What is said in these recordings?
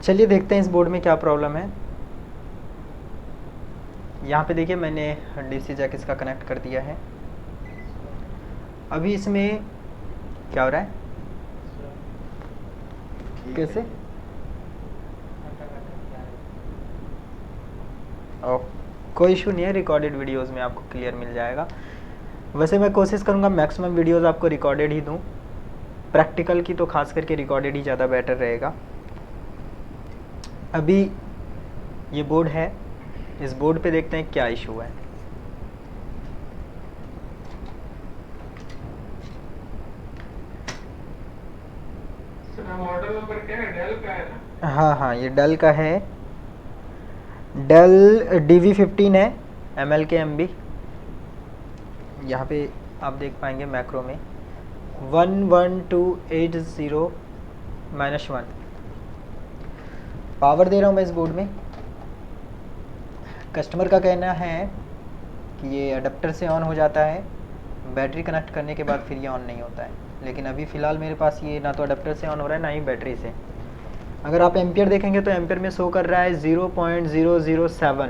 चलिए देखते हैं इस बोर्ड में क्या प्रॉब्लम है। यहाँ पे देखिए मैंने डीसी जैक इसका कनेक्ट कर दिया है। अभी इसमें क्या हो रहा है, कैसे? कोई इशू नहीं है, रिकॉर्डेड वीडियोस में आपको क्लियर मिल जाएगा। वैसे मैं कोशिश करूँगा मैक्सिमम वीडियोस आपको रिकॉर्डेड ही दूँ, प्रैक्टिकल की तो खास करके रिकॉर्डेड ही ज़्यादा बेटर रहेगा। अभी ये बोर्ड है, इस बोर्ड पे देखते हैं क्या इशू है। मॉडल नंबर क्या है? डेल का है ना? हाँ, ये डेल का है, डेल DV15 है, ML के MB। यहाँ पे आप देख पाएंगे मैक्रो में 11280-1। पावर दे रहा हूँ मैं इस बोर्ड में। कस्टमर का कहना है कि ये अडेप्टर से ऑन हो जाता है, बैटरी कनेक्ट करने के बाद फिर ये ऑन नहीं होता है। लेकिन अभी फ़िलहाल मेरे पास ये ना तो अडेप्टर से ऑन हो रहा है ना ही बैटरी से। अगर आप एम्पियर देखेंगे तो एम्पियर में शो कर रहा है 0.007।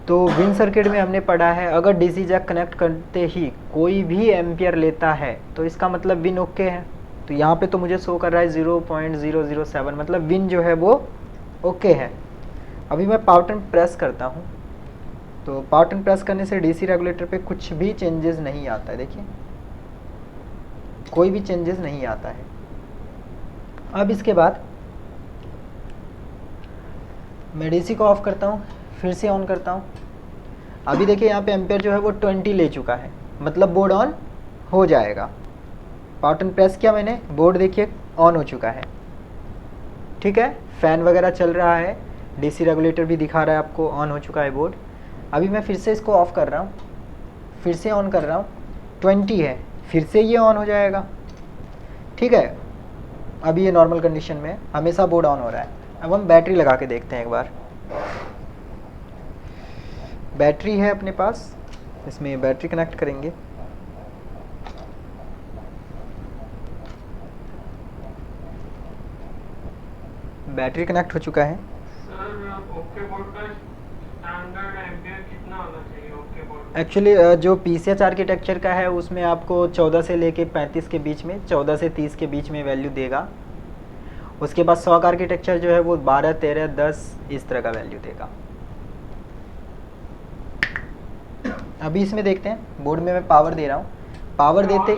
तो विन सर्किट में हमने पढ़ा है अगर डीसी जैक कनेक्ट करते ही कोई भी एम्पियर लेता है तो इसका मतलब विन ओके है। तो यहाँ पे तो मुझे शो कर रहा है 0.007, मतलब विन जो है वो ओके है। अभी मैं पावर बटन प्रेस करता हूँ तो पावर बटन प्रेस करने से डीसी रेगुलेटर पे कुछ भी चेंजेस नहीं आता है। देखिए कोई भी चेंजेस नहीं आता है। अब इसके बाद मैं डीसी को ऑफ करता हूँ, फिर से ऑन करता हूँ। अभी देखिए यहाँ पे एम्पियर जो है वो 20 ले चुका है, मतलब बोर्ड ऑन हो जाएगा। पावर बटन प्रेस किया मैंने, बोर्ड देखिए ऑन हो चुका है। ठीक है, फ़ैन वगैरह चल रहा है, डीसी रेगुलेटर भी दिखा रहा है आपको, ऑन हो चुका है बोर्ड। अभी मैं फिर से इसको ऑफ़ कर रहा हूँ, फिर से ऑन कर रहा हूँ, 20 है, फिर से ये ऑन हो जाएगा। ठीक है, अभी ये नॉर्मल कंडीशन में है, हमेशा बोर्ड ऑन हो रहा है। अब हम बैटरी लगा के देखते हैं एक बार। बैटरी है अपने पास, इसमें बैटरी कनेक्ट करेंगे। बैटरी कनेक्ट हो चुका है। सर ओके बोर्ड का स्टैंडर्ड एम्पियर कितना होना चाहिए ओके बोर्ड? एक्चुअली जो PCH आर्किटेक्चर का है उसमें आपको 14 से लेके 35 के बीच में, 14 से 30 के बीच में वैल्यू देगा। उसके बाद SOC आर्किटेक्चर जो है वो 12, 13, 10 इस तरह का वैल्यू देगा। अभी इसमें देखते हैं, बोर्ड में मैं पावर दे रहा हूँ। पावर देते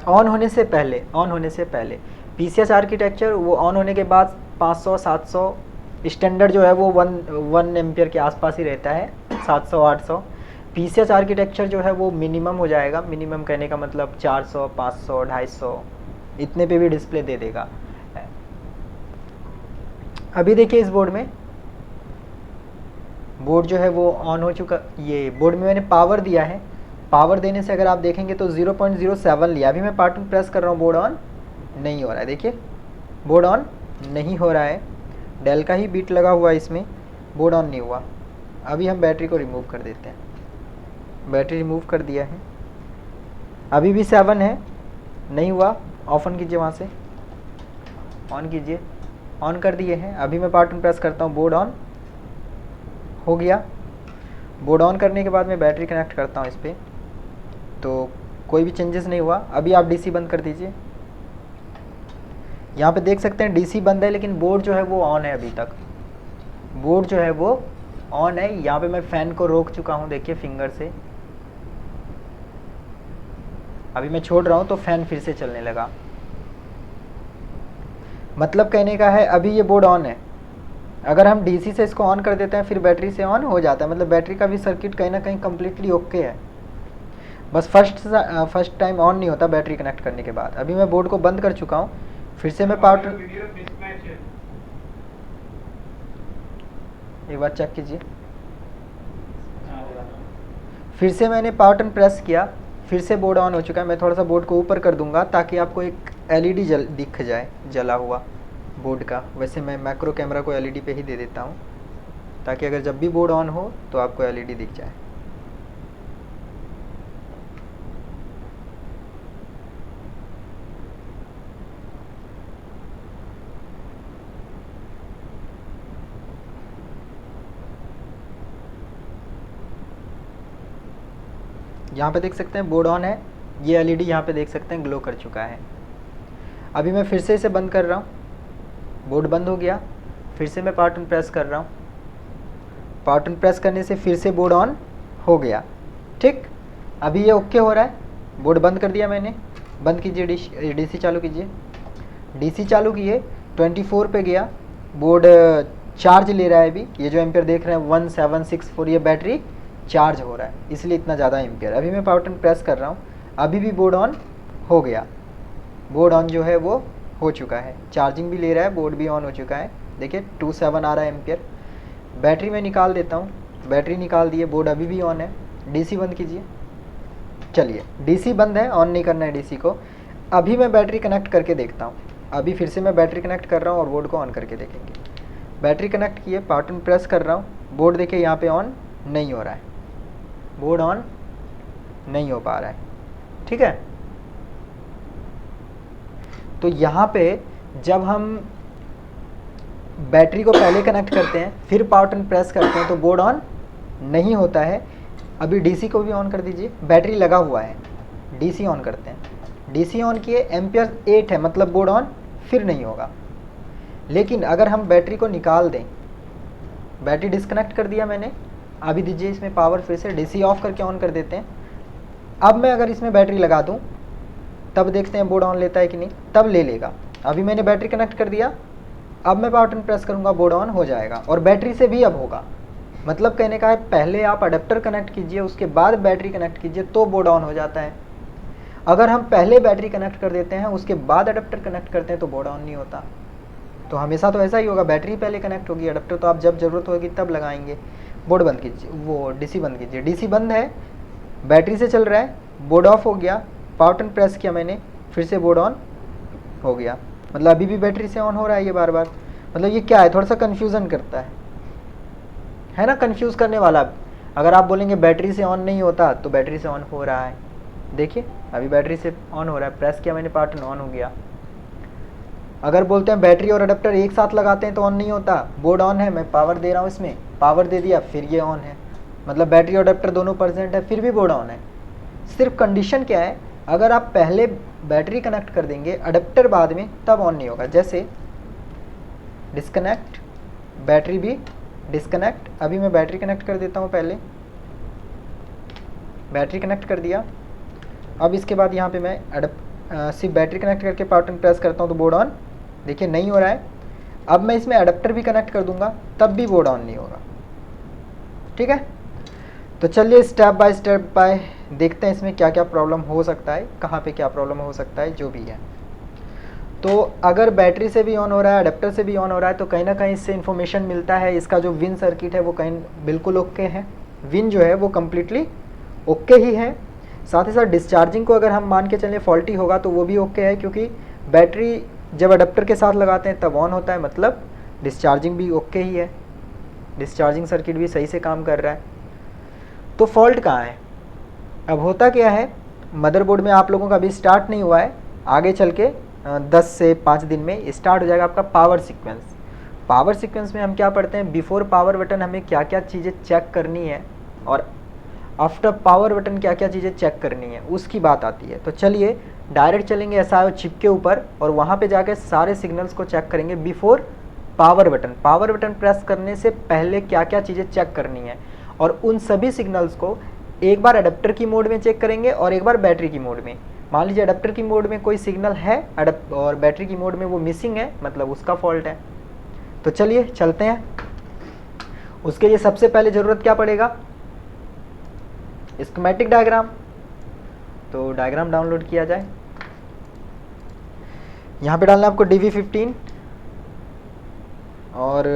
ऑन होने से पहले, ऑन होने से पहले PCH आर्किटेक्चर वो ऑन होने के बाद 500, 700 स्टैंडर्ड जो है वो 1 एम्पियर के आसपास ही रहता है, 700, 800। PCH आर्किटेक्चर जो है वो मिनिमम हो जाएगा। मिनिमम कहने का मतलब 400, 500, 250 इतने पे भी डिस्प्ले दे देगा। अभी देखिए इस बोर्ड में, बोर्ड जो है वो ऑन हो चुका। ये बोर्ड में मैंने पावर दिया है, पावर देने से अगर आप देखेंगे तो 0.07 लिया। अभी मैं पावर बटन प्रेस कर रहा हूँ, बोर्ड ऑन नहीं हो रहा है। देखिए बोर्ड ऑन नहीं हो रहा है, डेल का ही बीट लगा हुआ है इसमें, बोर्ड ऑन नहीं हुआ। अभी हम बैटरी को रिमूव कर देते हैं। बैटरी रिमूव कर दिया है, अभी भी 7 है, नहीं हुआ। ऑफ ऑन कीजिए, वहाँ से ऑन कीजिए, ऑन कर दिए हैं। अभी मैं पावर बटन प्रेस करता हूँ, बोर्ड ऑन हो गया। बोर्ड ऑन करने के बाद मैं बैटरी कनेक्ट करता हूँ इस पर, तो कोई भी चेंजेस नहीं हुआ। अभी आप डीसी बंद कर दीजिए। यहाँ पे देख सकते हैं डीसी बंद है लेकिन बोर्ड जो है वो ऑन है। अभी तक बोर्ड जो है वो ऑन है। यहाँ पे मैं फ़ैन को रोक चुका हूँ, देखिए फिंगर से। अभी मैं छोड़ रहा हूँ तो फ़ैन फिर से चलने लगा। मतलब कहने का है अभी ये बोर्ड ऑन है। अगर हम डीसी से इसको ऑन कर देते हैं फिर बैटरी से ऑन हो जाता है, मतलब बैटरी का भी सर्किट कहीं ना कहीं कम्प्लीटली ओके है। बस फर्स्ट टाइम ऑन नहीं होता बैटरी कनेक्ट करने के बाद। अभी मैं बोर्ड को बंद कर चुका हूँ, फिर से मैं पावर एक बार चेक कीजिए। फिर से मैंने पावर बटन प्रेस किया, फिर से बोर्ड ऑन हो चुका है। मैं थोड़ा सा बोर्ड को ऊपर कर दूंगा ताकि आपको एक एलईडी दिख जाए जला हुआ बोर्ड का। वैसे मैं मैक्रो कैमरा को एलईडी पे ही दे देता हूँ ताकि अगर जब भी बोर्ड ऑन हो तो आपको एलईडी दिख जाए। यहाँ पे देख सकते हैं बोर्ड ऑन है, ये एलईडी यहाँ पे देख सकते हैं ग्लो कर चुका है। अभी मैं फिर से इसे बंद कर रहा हूँ, बोर्ड बंद हो गया, फिर से मैं पावर बटन प्रेस कर रहा हूँ, पावर बटन प्रेस करने से फिर से बोर्ड ऑन हो गया। ठीक, अभी ये ओके हो रहा है, बोर्ड बंद कर दिया मैंने। बंद कीजिए, डीसी चालू कीजिए, डीसी चालू किए, 24 पे गया, बोर्ड चार्ज ले रहा है। अभी ये जो एम्पियर देख रहे हैं 1764, ये बैटरी चार्ज हो रहा है, इसलिए इतना ज़्यादा एम्पियर। अभी मैं पावर बटन प्रेस कर रहा हूँ, अभी भी बोर्ड ऑन हो गया, बोर्ड ऑन जो है वो हो चुका है, चार्जिंग भी ले रहा है, बोर्ड भी ऑन हो चुका है। देखिए 27 आ रहा है एम्पियर। बैटरी में निकाल देता हूँ, बैटरी निकाल दिए, बोर्ड अभी भी ऑन है। डीसी बंद कीजिए, चलिए डीसी बंद है, ऑन नहीं करना है डीसी को। अभी मैं बैटरी कनेक्ट करके देखता हूँ, अभी फिर से मैं बैटरी कनेक्ट कर रहा हूँ और बोर्ड को ऑन करके देखेंगे। बैटरी कनेक्ट किए, पावर बटन प्रेस कर रहा हूँ, बोर्ड देखिए यहाँ पे ऑन नहीं हो रहा है, बोर्ड ऑन नहीं हो पा रहा है। ठीक है, तो यहाँ पे जब हम बैटरी को पहले कनेक्ट करते हैं फिर पावर बटन प्रेस करते हैं तो बोर्ड ऑन नहीं होता है। अभी डीसी को भी ऑन कर दीजिए, बैटरी लगा हुआ है, डीसी ऑन करते हैं। डीसी ऑन किए, एम्पियर 8 है, मतलब बोर्ड ऑन फिर नहीं होगा। लेकिन अगर हम बैटरी को निकाल दें, बैटरी डिस्कनेक्ट कर दिया मैंने, अभी दीजिए इसमें पावर, फिर से डीसी ऑफ करके ऑन कर देते हैं। अब मैं अगर इसमें बैटरी लगा दूं तब देखते हैं बोर्ड ऑन लेता है कि नहीं, तब ले लेगा। अभी मैंने बैटरी कनेक्ट कर दिया, अब मैं पावर बटन प्रेस करूंगा, बोर्ड ऑन हो जाएगा और बैटरी से भी अब होगा। मतलब कहने का है पहले आप अडेप्टर कनेक्ट कीजिए, उसके बाद बैटरी कनेक्ट कीजिए तो बोर्ड ऑन हो जाता है। अगर हम पहले बैटरी कनेक्ट कर देते हैं उसके बाद अडेप्टर कनेक्ट करते हैं तो बोर्ड ऑन नहीं होता। तो हमेशा तो ऐसा ही होगा, बैटरी पहले कनेक्ट होगी, अडेप्टर तो आप जब ज़रूरत होगी तब लगाएंगे। बोर्ड बंद कीजिए, वो डीसी बंद कीजिए, डीसी बंद है, बैटरी से चल रहा है, बोर्ड ऑफ हो गया, पावर बटन प्रेस किया मैंने, फिर से बोर्ड ऑन हो गया। मतलब अभी भी बैटरी से ऑन हो रहा है ये बार बार। मतलब ये क्या है, थोड़ा सा कन्फ्यूज़न करता है ना, कन्फ्यूज़ करने वाला। अगर आप बोलेंगे बैटरी से ऑन नहीं होता तो बैटरी से ऑन हो रहा है, देखिए अभी बैटरी से ऑन हो रहा है, प्रेस किया मैंने, पावर बटन ऑन हो गया। अगर बोलते हैं बैटरी और अडेप्टर एक साथ लगाते हैं तो ऑन नहीं होता, बोर्ड ऑन है, मैं पावर दे रहा हूँ, इसमें पावर दे दिया फिर ये ऑन है, मतलब बैटरी और अडेप्टर दोनों प्रेजेंट है फिर भी बोर्ड ऑन है। सिर्फ कंडीशन क्या है, अगर आप पहले बैटरी कनेक्ट कर देंगे, अडेप्टर बाद में, तब ऑन नहीं होगा। जैसे डिस्कनेक्ट, बैटरी भी डिस्कनेक्ट। अभी मैं बैटरी कनेक्ट कर देता हूँ, पहले बैटरी कनेक्ट कर दिया। अब इसके बाद यहाँ पे मैं सिर्फ बैटरी कनेक्ट करके पावर बटन प्रेस करता हूँ तो बोर्ड ऑन देखिए नहीं हो रहा है। अब मैं इसमें अडेप्टर भी कनेक्ट कर दूंगा तब भी बोर्ड ऑन नहीं होगा। ठीक है, तो चलिए स्टेप बाय देखते हैं इसमें क्या क्या प्रॉब्लम हो सकता है, कहाँ पे क्या प्रॉब्लम हो सकता है, जो भी है। तो अगर बैटरी से भी ऑन हो रहा है, अडेप्टर से भी ऑन हो रहा है, तो कहीं ना कहीं इससे इन्फॉर्मेशन मिलता है इसका जो विन सर्किट है वो कहीं बिल्कुल ओके है, विन जो है वो कम्प्लीटली ओके ही है। साथ ही साथ डिस्चार्जिंग को अगर हम मान के चलें फॉल्टी होगा तो वो भी ओके है, क्योंकि बैटरी जब अडेप्टर के साथ लगाते हैं तब ऑन होता है, मतलब डिस्चार्जिंग भी ओके ही है, डिस्चार्जिंग सर्किट भी सही से काम कर रहा है। तो फॉल्ट कहाँ है? अब होता क्या है, मदरबोर्ड में आप लोगों का अभी स्टार्ट नहीं हुआ है, आगे चल के 10 से 5 दिन में स्टार्ट हो जाएगा आपका पावर सीक्वेंस। पावर सीक्वेंस में हम क्या पढ़ते हैं, बिफोर पावर बटन हमें क्या क्या चीज़ें चेक करनी है और आफ्टर पावर बटन क्या क्या चीज़ें चेक करनी है, उसकी बात आती है। तो चलिए डायरेक्ट चलेंगे SIO चिप के ऊपर और वहाँ पे जाके सारे सिग्नल्स को चेक करेंगे before power button. Power button press करने से पहले क्या क्या चीज़ें चेक करनी है, और उन सभी सिग्नल्स को एक बार अडेप्टर की मोड में चेक करेंगे और एक बार बैटरी की मोड में। मान लीजिए अडेप्टर की मोड में कोई सिग्नल है और बैटरी की मोड में वो मिसिंग है, मतलब उसका फॉल्ट है। तो चलिए चलते हैं। उसके लिए सबसे पहले ज़रूरत क्या पड़ेगा, स्कीमेटिक डायग्राम। तो डायग्राम डाउनलोड किया जाए, यहाँ पे डालना है आपको DV15 और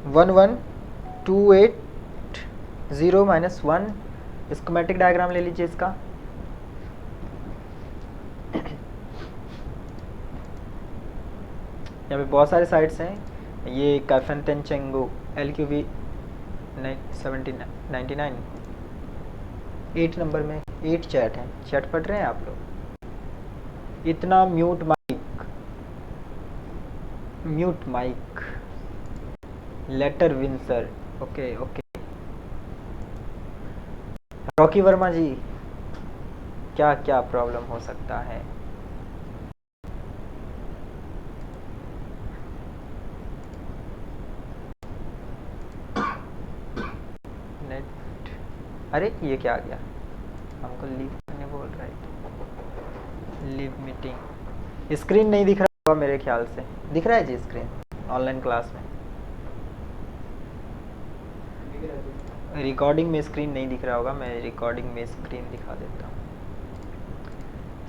11280-1 स्कीमेटिक डायग्राम ले लीजिए इसका। यहाँ पे बहुत सारे साइट्स हैं, ये कैफेनटेनचेंगो LQV 1799 8 नंबर में 8 चैट है, चैट पढ़ रहे हैं आप लोग? इतना म्यूट माइक लेटर विंसर, ओके। रॉकी वर्मा जी, क्या क्या प्रॉब्लम हो सकता है? नेट, अरे ये क्या आ गया? हमको लीव करने बोल रहा है। Leave meeting. स्क्रीन नहीं दिख रहा होगा मेरे ख्याल से। दिख रहा है जी स्क्रीन ऑनलाइन क्लास में? रिकॉर्डिंग में स्क्रीन नहीं दिख रहा होगा, मैं रिकॉर्डिंग में स्क्रीन दिखा देता हूँ।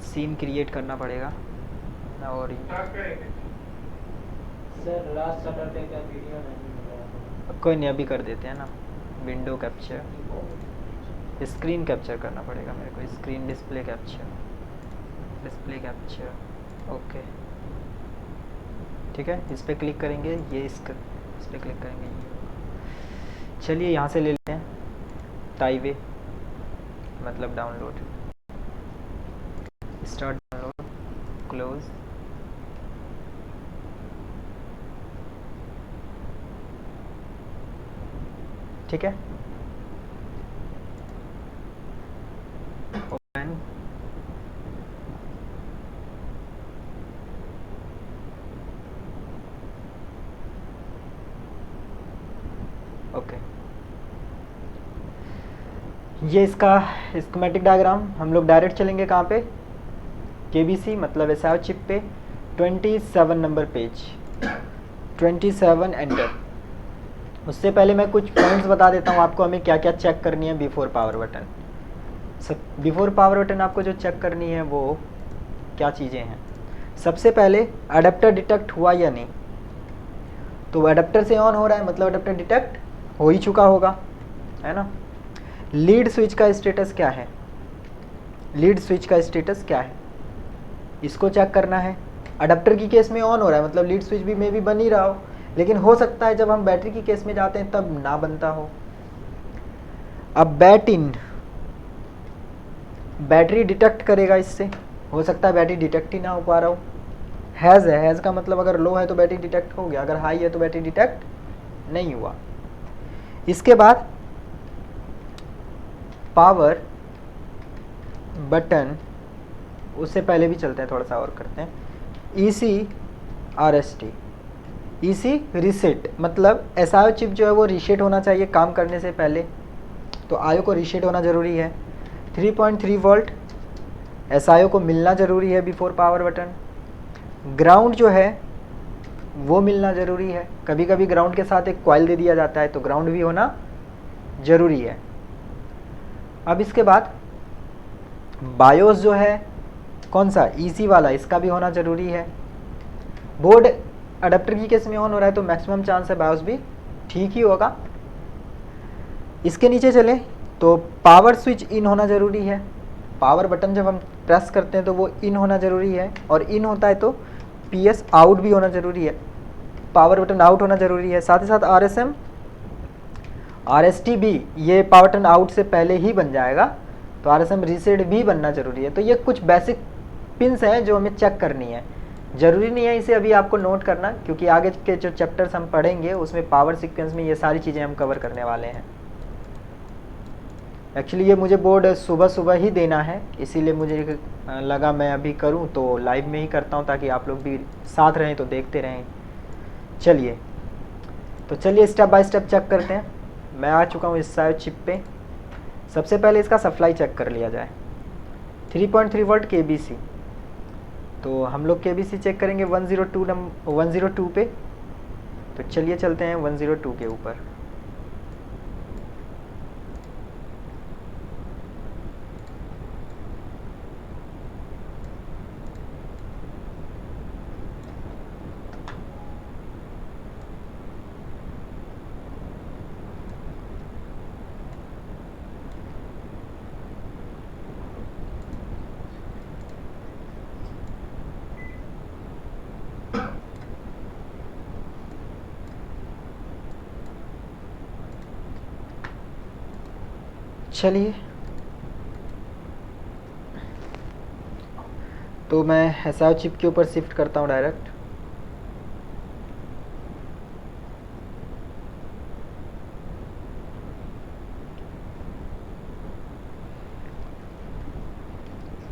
सीन क्रिएट करना पड़ेगा और सर लास्ट सैटरडे का वीडियो नहीं मिला। कोई नहीं, अभी कर देते हैं ना। विंडो कैप्चर, स्क्रीन कैप्चर करना पड़ेगा मेरे को। Screen display capture, display capture, okay ठीक है। इस पर क्लिक करेंगे, ये इस पर क्लिक करेंगे, ये। चलिए यहाँ से ले लेते हैं टाइवे, मतलब डाउनलोड, स्टार्ट डाउनलोड, क्लोज। ठीक है, ओपन। ओके, ये इसका स्कीमेटिक डायग्राम। हम लोग डायरेक्ट चलेंगे कहाँ पे? केबीसी, मतलब एसआई चिप पे 27 नंबर पेज, 27 एंटर। उससे पहले मैं कुछ पॉइंट्स बता देता हूँ आपको, हमें क्या क्या चेक करनी है before power button. Before power button आपको जो चेक करनी है वो क्या चीज़ें हैं? सबसे पहले अडेप्टर डिटेक्ट हुआ या नहीं। तो अडेप्टर से ऑन हो रहा है, मतलब अडेप्टर डिटेक्ट हो ही चुका होगा, है ना। लीड स्विच का स्टेटस क्या है? लीड स्विच का स्टेटस क्या है, इसको चेक करना है। अडेप्टर की केस में ऑन हो रहा है, मतलब लीड स्विच भी में भी बन ही रहा हो, लेकिन हो सकता है जब हम बैटरी की केस में जाते हैं तब ना बनता हो। अब बैट इन, बैटरी डिटेक्ट करेगा इससे, हो सकता है बैटरी डिटेक्ट ही ना हो पा रहा हो। हैज़ है, हैज़ का मतलब अगर लो है तो बैटरी डिटेक्ट हो गया, अगर हाई है तो बैटरी डिटेक्ट नहीं हुआ। इसके बाद पावर बटन, उससे पहले भी चलते हैं, थोड़ा सा और करते हैं। ईसी आरएसटी, ईसी रीसेट, मतलब एसआईओ चिप जो है वो रीसेट होना चाहिए काम करने से पहले, तो आईओ को रीसेट होना ज़रूरी है। 3.3 वोल्ट एसआईओ को मिलना ज़रूरी है बिफोर पावर बटन। ग्राउंड जो है वो मिलना ज़रूरी है, कभी कभी ग्राउंड के साथ एक कॉइल दे दिया जाता है, तो ग्राउंड भी होना ज़रूरी है। अब इसके बाद बायोस जो है कौन सा, ईसी वाला, इसका भी होना ज़रूरी है। बोर्ड अडेप्टर की केस में ऑन हो रहा है तो मैक्सिमम चांस है बायोस भी ठीक ही होगा। इसके नीचे चले तो पावर स्विच इन होना ज़रूरी है। पावर बटन जब हम प्रेस करते हैं तो वो इन होना ज़रूरी है, और इन होता है तो पीएस आउट भी होना ज़रूरी है, पावर बटन आउट होना ज़रूरी है। साथ ही साथ आरएसएम आरएसटी भी, ये पावर बटन आउट से पहले ही बन जाएगा, तो आरएसएम रीसेट भी बनना ज़रूरी है। तो ये कुछ बेसिक पिन्स हैं जो हमें चेक करनी है। ज़रूरी नहीं है इसे अभी आपको नोट करना, क्योंकि आगे के जो चैप्टर्स हम पढ़ेंगे उसमें पावर सीक्वेंस में ये सारी चीज़ें हम कवर करने वाले हैं। एक्चुअली ये मुझे बोर्ड सुबह सुबह ही देना है, इसीलिए मुझे लगा मैं अभी करूं, तो लाइव में ही करता हूं ताकि आप लोग भी साथ रहें तो देखते रहें। चलिए स्टेप बाय स्टेप चेक करते हैं। मैं आ चुका हूं इस साइड चिप पे। सबसे पहले इसका सप्लाई चेक कर लिया जाए। 3.3 वोल्ट केबीसी, तो हम लोग केबीसी चेक करेंगे 102 पे। तो चलिए चलते हैं 102 के ऊपर। चलिए, तो मैं एसआईओ चिप के ऊपर शिफ्ट करता हूँ डायरेक्ट।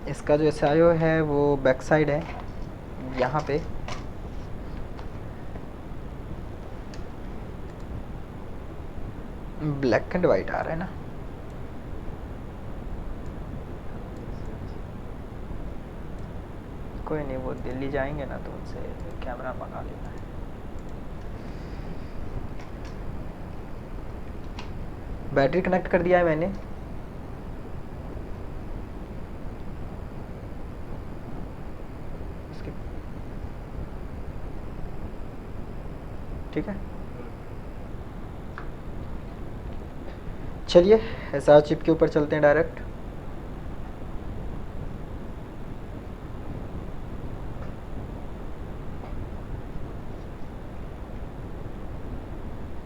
इसका जो एसआईओ है वो बैक साइड है यहाँ पे। ब्लैक एंड वाइट आ रहा है ना, कोई नहीं, वो दिल्ली जाएंगे ना तो उनसे कैमरा मंगा लेना है। बैटरी कनेक्ट कर दिया है मैंने। ठीक है, चलिए एसआर चिप के ऊपर चलते हैं डायरेक्ट।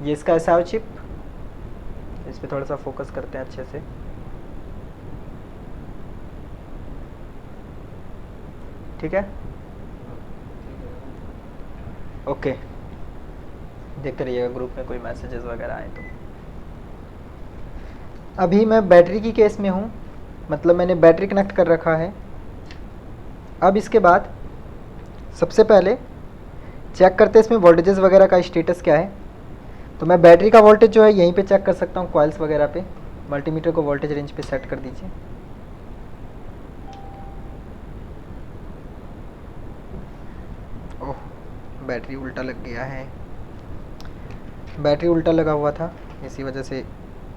ये इसका एसआर चिप, इस पे थोड़ा सा फोकस करते हैं अच्छे से। ठीक है, ओके, देखते रहिएगा ग्रुप में कोई मैसेजेस वगैरह आए तो। अभी मैं बैटरी की केस में हूँ, मतलब मैंने बैटरी कनेक्ट कर रखा है। अब इसके बाद सबसे पहले चेक करते हैं इसमें वोल्टेजेस वगैरह का स्टेटस क्या है। तो मैं बैटरी का वोल्टेज जो है यहीं पे चेक कर सकता हूँ, कॉइल्स वगैरह पे। मल्टीमीटर को वोल्टेज रेंज पे सेट कर दीजिए। ओह, बैटरी उल्टा लग गया है। बैटरी उल्टा लगा हुआ था, इसी वजह से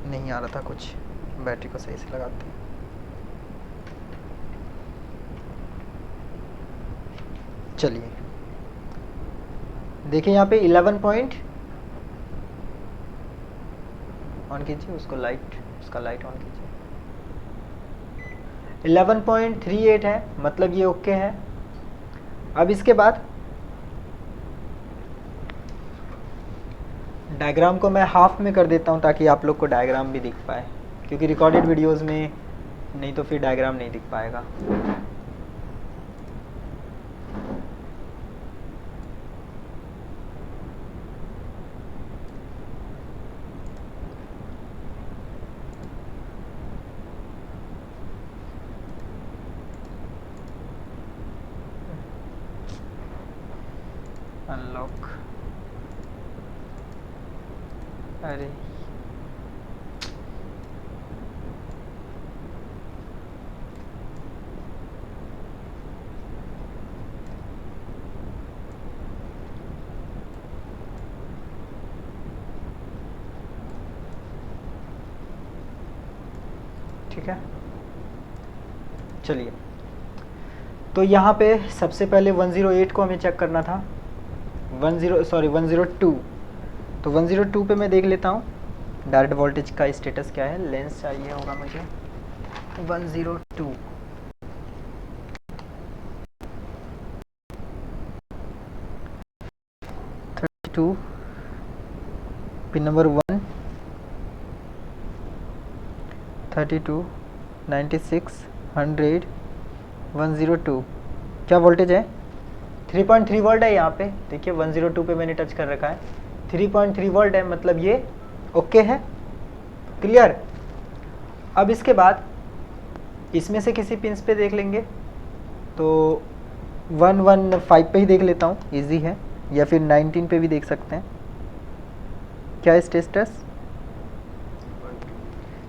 नहीं आ रहा था कुछ। बैटरी को सही से लगाते हैं। चलिए देखिए यहाँ पे 11 पॉइंट ऑन कीजिए, उसको लाइट, उसका लाइट ऑन कीजिए। 11.38 है, मतलब ये ओके है। अब इसके बाद डायग्राम को मैं हाफ में कर देता हूँ ताकि आप लोग को डायग्राम भी दिख पाए, क्योंकि रिकॉर्डेड वीडियोस में नहीं तो फिर डायग्राम नहीं दिख पाएगा। अनलॉक, अरे ठीक है, चलिए। तो यहाँ पे सबसे पहले 108 को हमें चेक करना था। 102। तो 102 पे मैं देख लेता हूँ डायरेक्ट वोल्टेज का स्टेटस क्या है। लेंस चाहिए होगा मुझे। 102 32 पिन नंबर 1 32 96 100 102। क्या वोल्टेज है? 3.3 वोल्ट है यहाँ पे। देखिए 102 पे मैंने टच कर रखा है, 3.3 वोल्ट है, मतलब ये ओके है। क्लियर। अब इसके बाद इसमें से किसी पिंस पे देख लेंगे, तो 115 पे ही देख लेता हूँ, इजी है, या फिर 19 पे भी देख सकते हैं। क्या है स्टेटस?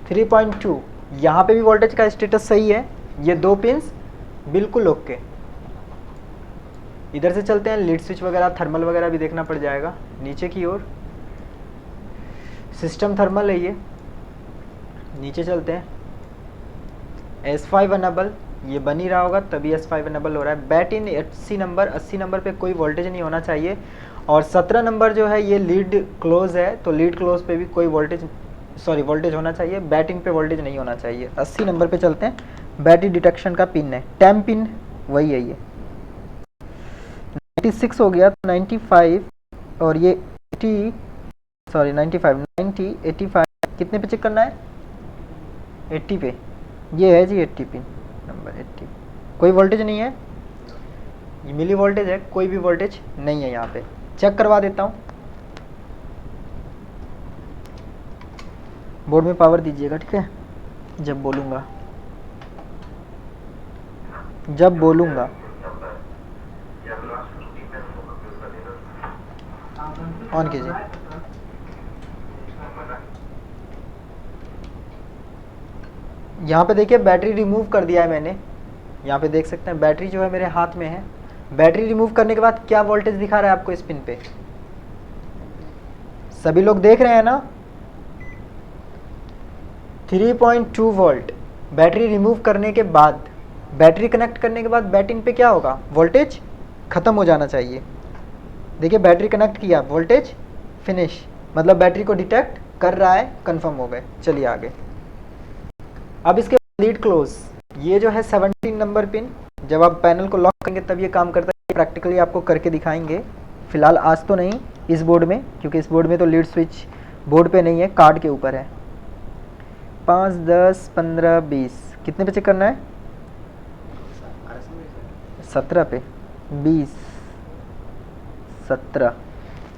3.2। यहाँ पे भी वोल्टेज का स्टेटस सही है, ये दो पिंस बिल्कुल ओके। इधर से चलते हैं, लीड स्विच वगैरह थर्मल वगैरह भी देखना पड़ जाएगा। नीचे की ओर सिस्टम थर्मल है ये, नीचे चलते हैं। S5 अनेबल, ये बन ही रहा होगा तभी S5 अनेबल हो रहा है। बैट इन 80 नंबर पे कोई वोल्टेज नहीं होना चाहिए, और 17 नंबर जो है ये लीड क्लोज है, तो लीड क्लोज पे भी कोई वोल्टेज होना चाहिए। बैट इन पे वोल्टेज नहीं होना चाहिए। 80 नंबर पे चलते हैं, बैटरी डिटेक्शन का पिन है, टैम पिन वही है ये। 96 हो गया, 95 और ये 90 85 कितने पे चेक करना है? 80 पे। ये है जी 80 पिन नंबर 80। कोई वोल्टेज नहीं है, ये मिली वोल्टेज है, कोई भी वोल्टेज नहीं है यहाँ पे। चेक करवा देता हूँ। बोर्ड में पावर दीजिएगा, ठीक है, जब बोलूँगा। जब बोलूँगा। ऑन कीजिए। यहाँ पे देखिए बैटरी रिमूव कर दिया है मैंने। यहाँ पे देख सकते हैं बैटरी जो है मेरे हाथ में है। बैटरी रिमूव करने के बाद क्या वोल्टेज दिखा रहा है आपको इस पिन पे? सभी लोग देख रहे हैं ना? 3.2 वोल्ट। बैटरी रिमूव करने के बाद, बैटरी कनेक्ट करने के बाद बैटिन पे क्या होगा? वोल्टेज खत्म हो जाना चाहिए। देखिए बैटरी कनेक्ट किया, वोल्टेज फिनिश, मतलब बैटरी को डिटेक्ट कर रहा है, कंफर्म हो गए। चलिए आगे। अब इसके लीड क्लोज, ये जो है 17 नंबर पिन, जब आप पैनल को लॉक करेंगे तब ये काम करता है। प्रैक्टिकली आपको करके दिखाएंगे, फिलहाल आज तो नहीं इस बोर्ड में, क्योंकि इस बोर्ड में तो लीड स्विच बोर्ड पे नहीं है, कार्ड के ऊपर है। 5, 10, 15, 20, कितने पे चेक करना है? 17 पे, 20, 17।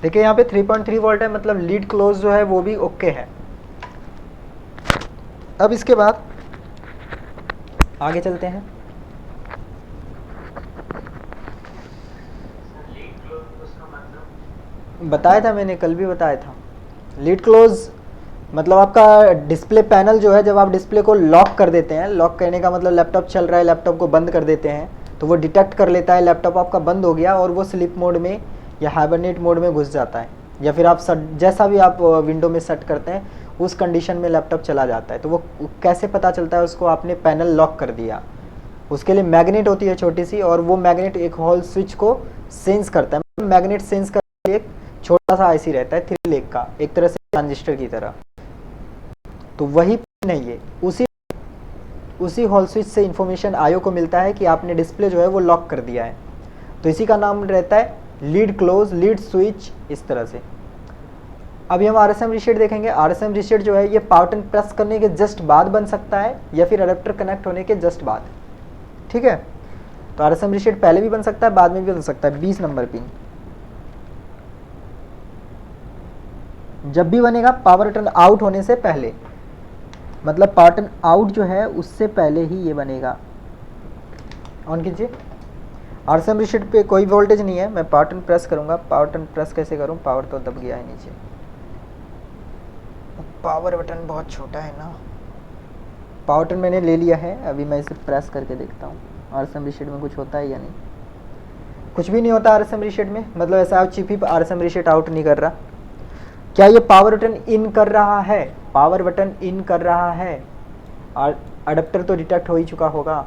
देखिए यहाँ पे 3.3 वोल्ट है, मतलब लीड क्लोज जो है वो भी ओके है। अब इसके बाद आगे चलते हैं। बताया था मैंने, कल भी बताया था। लीड क्लोज मतलब आपका डिस्प्ले पैनल जो है, जब आप डिस्प्ले को लॉक कर देते हैं, लॉक करने का मतलब लैपटॉप चल रहा है, लैपटॉप को बंद कर देते हैं, तो वो डिटेक्ट कर लेता है लैपटॉप आपका बंद हो गया, और वो स्लीप मोड में या हाइबरनेट मोड में घुस जाता है, या फिर आप जैसा भी आप विंडो में सेट करते हैं उस कंडीशन में लैपटॉप चला जाता है। तो वो कैसे पता चलता है? उसको आपने पैनल लॉक कर दिया, उसके लिए मैग्नेट होती है छोटी सी, और वो मैग्नेट एक हॉल स्विच को सेंस करता है। मैग्नेट सेंस करने के लिए एक छोटा सा आईसी रहता है 3 लेग का, एक तरह से ट्रांजिस्टर की तरह। तो वही पिन है ये, उसी हॉल स्विच से इंफॉर्मेशन आईओ को मिलता है कि आपने डिस्प्ले जो है वो लॉक कर दिया है। तो इसी का नाम रहता है लीड क्लोज, लीड स्विच, इस तरह से। अभी हम आरएसएम रीसेट देखेंगे। आरएसएम रीसेट जो है ये पावर बटन प्रेस करने के जस्ट बाद बन सकता है, या फिर अडेप्टर कनेक्ट होने के जस्ट बाद। ठीक है, तो आरएसएम रीसेट पहले भी बन सकता है, बाद में भी बन सकता है। 20 नंबर पिन जब भी बनेगा पावर बटन आउट होने से पहले, मतलब पावर बटन आउट जो है उससे पहले ही ये बनेगा। ऑन कीजिए। आरएसएम रीसेट पे कोई वोल्टेज नहीं है, मैं पावर बटन प्रेस करूंगा। पावर बटन प्रेस कैसे करूं? पावर तो दब गया है नीचे, पावर बटन बहुत छोटा है ना। पावर बटन मैंने ले लिया है, अभी मैं इसे प्रेस करके देखता हूँ आरएसएम रीसेट में कुछ होता है या नहीं। कुछ भी नहीं होता आरएसएम रीसेट में, मतलब ऐसा चिप ही आरएसएम रीसेट आउट नहीं कर रहा। क्या ये पावर बटन इन कर रहा है? पावर बटन इन कर रहा है, और अडेप्टर तो डिटेक्ट हो ही चुका होगा।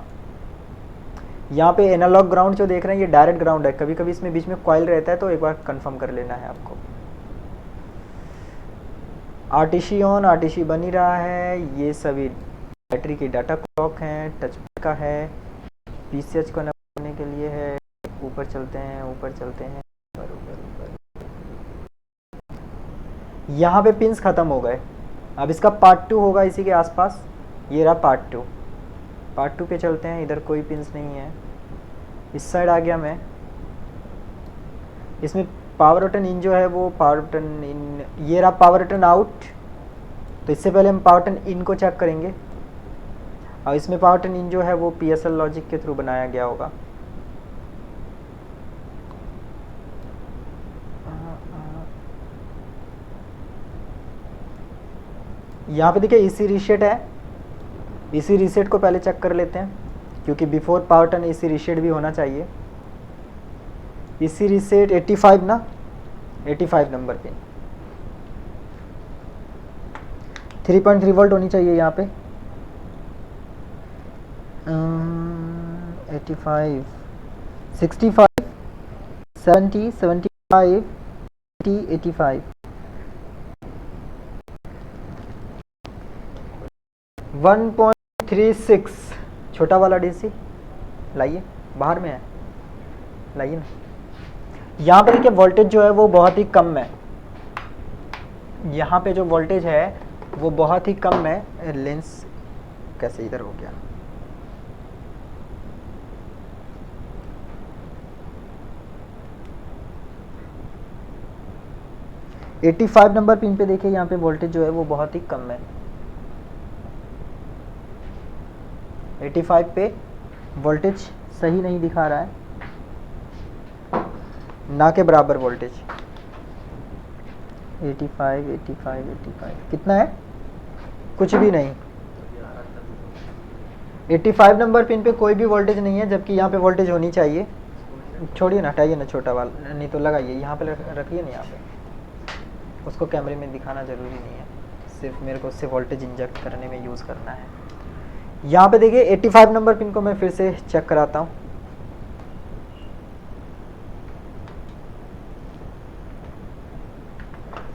यहाँ पे एनालॉग ग्राउंड जो देख रहे हैं ये डायरेक्ट ग्राउंड है, कभी कभी इसमें बीच में कॉइल रहता है, तो एक बार कंफर्म कर लेना है आपको। आरटीसी ऑन, आरटीसी बन ही रहा है। ये सभी बैटरी की डाटा क्लॉक है, टच का है, पीसीएच को करने के लिए है। ऊपर चलते हैं, ऊपर चलते हैं, ऊपर ऊपर ऊपर। यहाँ पे पिंस खत्म हो गए। अब इसका पार्ट 2 होगा इसी के आसपास। ये रहा पार्ट 2। पार्ट 2 पे चलते हैं। इधर कोई पिंस नहीं है, इस साइड आ गया मैं। इसमें पावर बटन इन जो है वो पावर बटन इन, ये रहा पावर बटन आउट। तो इससे पहले हम पावर बटन इन को चेक करेंगे, और इसमें पावर बटन इन जो है वो पीएसएल लॉजिक के थ्रू बनाया गया होगा। यहाँ पे देखिए इसी रीसेट है, इसी रीसेट को पहले चेक कर लेते हैं, क्योंकि बिफोर पावर बटन इसी रीसेट भी होना चाहिए। इसी रीसेट 85 ना, 85 नंबर पे 3.3 वोल्ट होनी चाहिए यहाँ पे। 85, 65, 70, 75, 80, 85, 1.36। छोटा वाला डीसी लाइए, बाहर में है, लाइए ना। यहाँ पे देखिए वोल्टेज जो है वो बहुत ही कम है। यहाँ पे जो वोल्टेज है वो बहुत ही कम है। लेंस कैसे इधर हो गया? $85 नंबर पिन पे देखिए, यहाँ पे वोल्टेज जो है वो बहुत ही कम है। 85 पे वोल्टेज सही नहीं दिखा रहा है, ना के बराबर वोल्टेज। 85 85 85 कितना है, कुछ भी नहीं। 85 नंबर पिन पे कोई भी वोल्टेज नहीं है, जबकि यहाँ पे वोल्टेज होनी चाहिए। छोड़िए ना, हटाइए ना छोटा वाला, नहीं तो लगाइए यहाँ पे, रखिए ना यहाँ पे, उसको कैमरे में दिखाना ज़रूरी नहीं है, सिर्फ मेरे को उससे वोल्टेज इंजेक्ट करने में यूज़ करना है। यहाँ पे देखिए 85 नंबर पिन को मैं फिर से चेक कराता हूँ।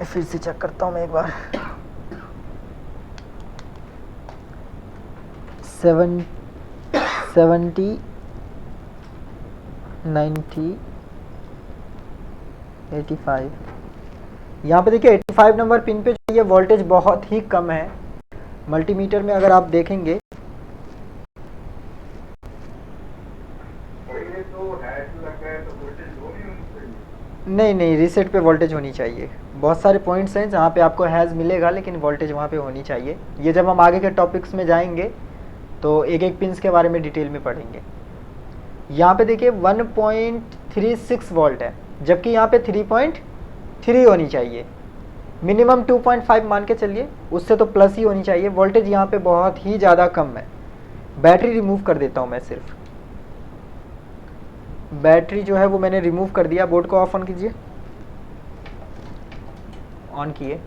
फिर से चेक करता हूँ मैं एक बार। 70 90 85, यहाँ पे देखिए 85 नंबर पिन पे जो ये वोल्टेज बहुत ही कम है। मल्टीमीटर में अगर आप देखेंगे नहीं, रीसेट पे वोल्टेज होनी चाहिए। बहुत सारे पॉइंट्स हैं जहाँ पे आपको हैज़ मिलेगा, लेकिन वोल्टेज वहाँ पे होनी चाहिए। ये जब हम आगे के टॉपिक्स में जाएंगे तो एक एक पिन्स के बारे में डिटेल में पढ़ेंगे। यहाँ पे देखिए 1.36 वोल्ट है, जबकि यहाँ पे 3.3 होनी चाहिए। मिनिमम 2.5 मान के चलिए, उससे तो प्लस ही होनी चाहिए। वोल्टेज यहाँ पे बहुत ही ज़्यादा कम है। बैटरी रिमूव कर देता हूँ मैं, सिर्फ बैटरी जो है वो मैंने रिमूव कर दिया। बोर्ड को ऑफ ऑन कीजिए, ऑन किए।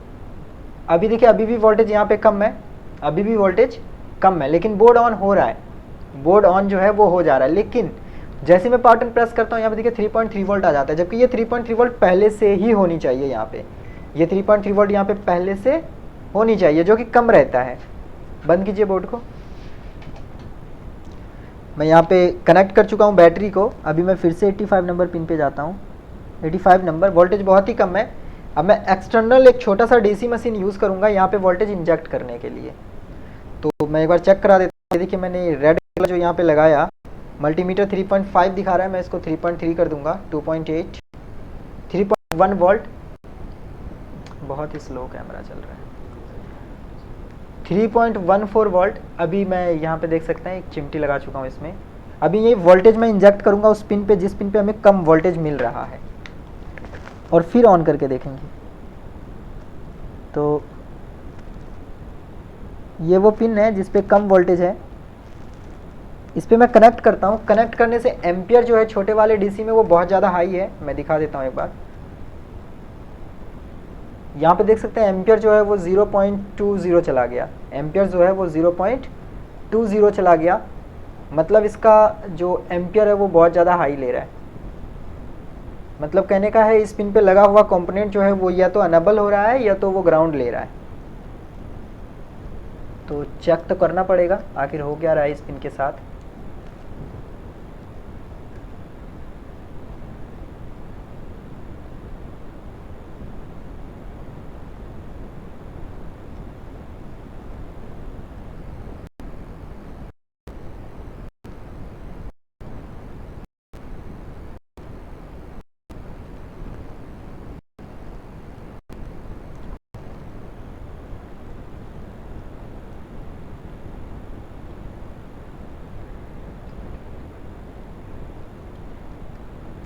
अभी देखिए अभी भी वोल्टेज यहाँ पे कम है, अभी भी वोल्टेज कम है, लेकिन बोर्ड ऑन हो रहा है। बोर्ड ऑन जो है वो हो जा रहा है, लेकिन जैसे मैं बटन प्रेस करता हूँ यहाँ पे देखिए 3.3 वोल्ट आ जाता है, जबकि ये 3.3 वोल्ट पहले से ही होनी चाहिए। यहाँ पे ये 3.3 वोल्ट यहाँ पे पहले से होनी चाहिए, जो कि कम रहता है। बंद कीजिए बोर्ड को। मैं यहाँ पे कनेक्ट कर चुका हूँ बैटरी को। अभी मैं फिर से 85 नंबर पिन पे जाता हूँ। 85 नंबर, वोल्टेज बहुत ही कम है। अब मैं एक्सटर्नल एक छोटा सा डीसी मशीन यूज़ करूँगा यहाँ पे वोल्टेज इंजेक्ट करने के लिए। तो मैं एक बार चेक करा देता हूँ। देखिए मैंने रेड कलर जो यहाँ पे लगाया, मल्टीमीटर 3.5 दिखा रहा है, मैं इसको 3.3 कर दूंगा। 2.8 3.1 वोल्ट, बहुत ही स्लो कैमरा चल रहा है। 3.14 वोल्ट। अभी मैं यहाँ पे देख सकते हैं एक चिमटी लगा चुका हूँ इसमें। अभी ये वोल्टेज मैं इंजेक्ट करूँगा उस पिन पे जिस पिन पे हमें कम वोल्टेज मिल रहा है, और फिर ऑन करके देखेंगे। तो ये वो पिन है जिस पे कम वोल्टेज है, इस पे मैं कनेक्ट करता हूँ। कनेक्ट करने से एम्पियर जो है छोटे वाले डीसी में वो बहुत ज़्यादा हाई है। मैं दिखा देता हूँ एक बार। यहाँ पे देख सकते हैं एम्पियर जो है वो 0.20 चला गया। एम्पियर जो है वो 0.20 चला गया, मतलब इसका जो एम्पियर है वो बहुत ज़्यादा हाई ले रहा है। मतलब कहने का है इस पिन पे लगा हुआ कंपोनेंट जो है वो या तो अनेबल हो रहा है या तो वो ग्राउंड ले रहा है। तो चेक तो करना पड़ेगा आखिर हो क्या रहा है इस पिन के साथ।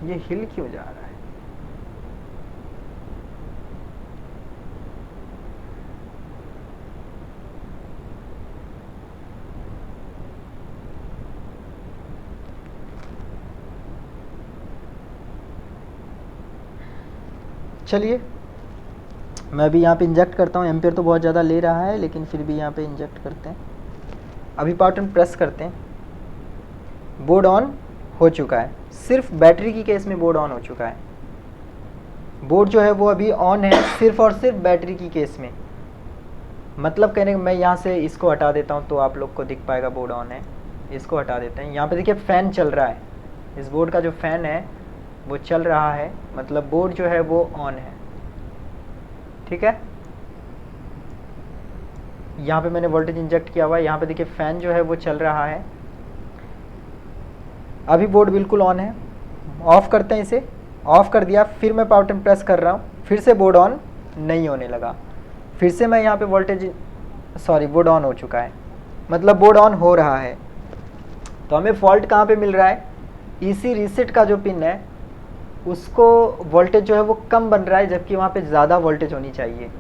ये हिल क्यों जा रहा है? चलिए मैं भी यहाँ पे इंजेक्ट करता हूँ। एम्पियर तो बहुत ज़्यादा ले रहा है, लेकिन फिर भी यहाँ पे इंजेक्ट करते हैं। अभी बटन प्रेस करते हैं। बोर्ड ऑन हो चुका है। सिर्फ बैटरी की केस में बोर्ड ऑन हो चुका है। बोर्ड जो है वो अभी ऑन है सिर्फ और सिर्फ बैटरी की केस में। मतलब कहने मैं यहाँ से इसको हटा देता हूँ तो आप लोग को दिख पाएगा बोर्ड ऑन है। इसको हटा देते हैं। यहाँ पे देखिए फ़ैन चल रहा है। इस बोर्ड का जो फ़ैन है वो चल रहा है, मतलब बोर्ड जो है वो ऑन है। ठीक है, यहाँ पे मैंने वोल्टेज इंजेक्ट किया हुआ है। यहाँ पे देखिए फ़ैन जो है वो चल रहा है। अभी बोर्ड बिल्कुल ऑन है। ऑफ़ करते हैं इसे। ऑफ़ कर दिया, फिर मैं पावर बटन प्रेस कर रहा हूँ, फिर से बोर्ड ऑन नहीं होने लगा। फिर से मैं यहाँ पे वोल्टेज बोर्ड ऑन हो चुका है, मतलब बोर्ड ऑन हो रहा है। तो हमें फॉल्ट कहाँ पे मिल रहा है? इसी रीसेट का जो पिन है उसको वोल्टेज जो है वो कम बन रहा है, जबकि वहाँ पे ज़्यादा वोल्टेज होनी चाहिए।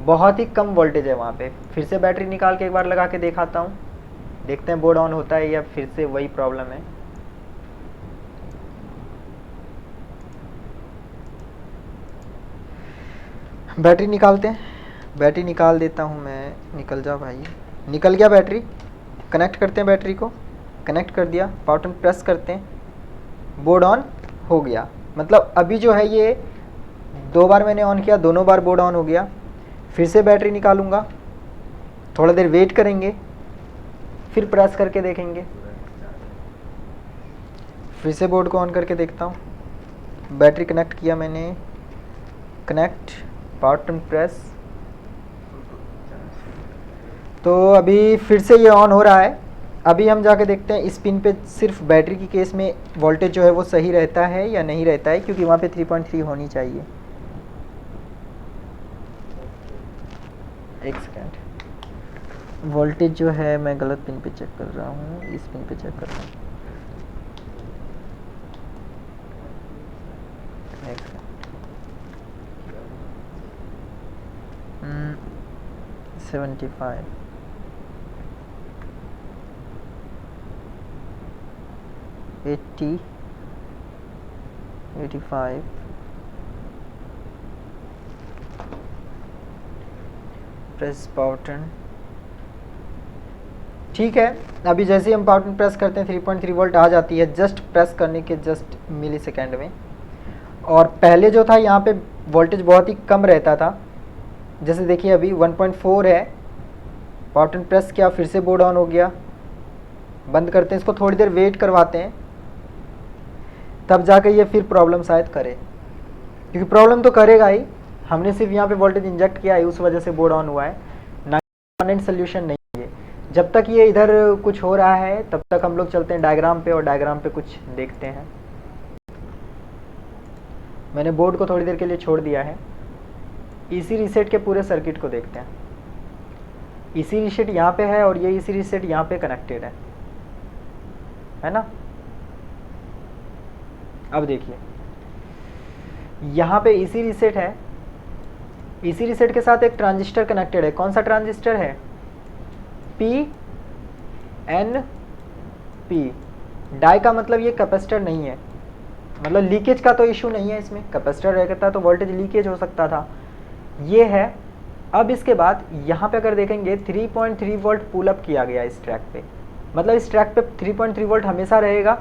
बहुत ही कम वोल्टेज है वहाँ पे। फिर से बैटरी निकाल के एक बार लगा के दिखाता हूँ, देखते हैं बोर्ड ऑन होता है या फिर से वही प्रॉब्लम है। बैटरी निकालते हैं, बैटरी निकाल देता हूँ मैं। निकल जा भाई, निकल गया बैटरी। कनेक्ट करते हैं बैटरी को, कनेक्ट कर दिया, पावर बटन प्रेस करते हैं, बोर्ड ऑन हो गया। मतलब अभी जो है ये 2 बार मैंने ऑन किया, दोनों बार बोर्ड ऑन हो गया। फिर से बैटरी निकालूंगा, थोड़ा देर वेट करेंगे, फिर प्रेस करके देखेंगे। फिर से बोर्ड को ऑन करके देखता हूँ। बैटरी कनेक्ट किया मैंने, कनेक्ट, पावर बटन प्रेस, तो अभी फिर से ये ऑन हो रहा है। अभी हम जाके देखते हैं इस पिन पे सिर्फ बैटरी की केस में वोल्टेज जो है वो सही रहता है या नहीं रहता है, क्योंकि वहाँ पे 3.3 होनी चाहिए। एक सेकेंड, वोल्टेज जो है मैं गलत पिन पे चेक कर रहा हूँ, इस पिन पे चेक कर रहा हूँ। एक सेकेंड, 75, 80, 85, प्रेस पावर बटन। ठीक है, अभी जैसे ही हम पावर बटन प्रेस करते हैं 3.3 वोल्ट आ जाती है, जस्ट प्रेस करने के जस्ट मिली सेकेंड में। और पहले जो था यहाँ पे वोल्टेज बहुत ही कम रहता था, जैसे देखिए अभी 1.4 है। पावर बटन प्रेस किया, फिर से बोर्ड ऑन हो गया। बंद करते हैं इसको, थोड़ी देर वेट करवाते हैं, तब जाकर ये फिर प्रॉब्लम शायद करे, क्योंकि प्रॉब्लम तो करेगा ही। हमने सिर्फ यहाँ पे वोल्टेज इंजेक्ट किया है, उस वजह से बोर्ड ऑन हुआ है, ना परमानेंट सोल्यूशन नहीं है। जब तक ये इधर कुछ हो रहा है तब तक हम लोग चलते हैं डायग्राम पे, और डायग्राम पे कुछ देखते हैं। मैंने बोर्ड को थोड़ी देर के लिए छोड़ दिया है। इसी रीसेट के पूरे सर्किट को देखते हैं। इसी रीसेट यहाँ पे है और ये इसी रीसेट यहाँ पे कनेक्टेड है ना। अब देखिए यहाँ पे इसी रीसेट है, इसी रीसेट के साथ एक ट्रांजिस्टर कनेक्टेड है। कौन सा ट्रांजिस्टर है? PNP। डाई का मतलब ये कैपेसिटर नहीं है, मतलब लीकेज का तो इशू नहीं है इसमें। कैपेसिटर रहता तो वोल्टेज लीकेज हो सकता था, ये है। अब इसके बाद यहाँ पे अगर देखेंगे 3.3 वोल्ट पुल अप किया गया इस ट्रैक पे, मतलब इस ट्रैक पे 3.3 वोल्ट हमेशा रहेगा।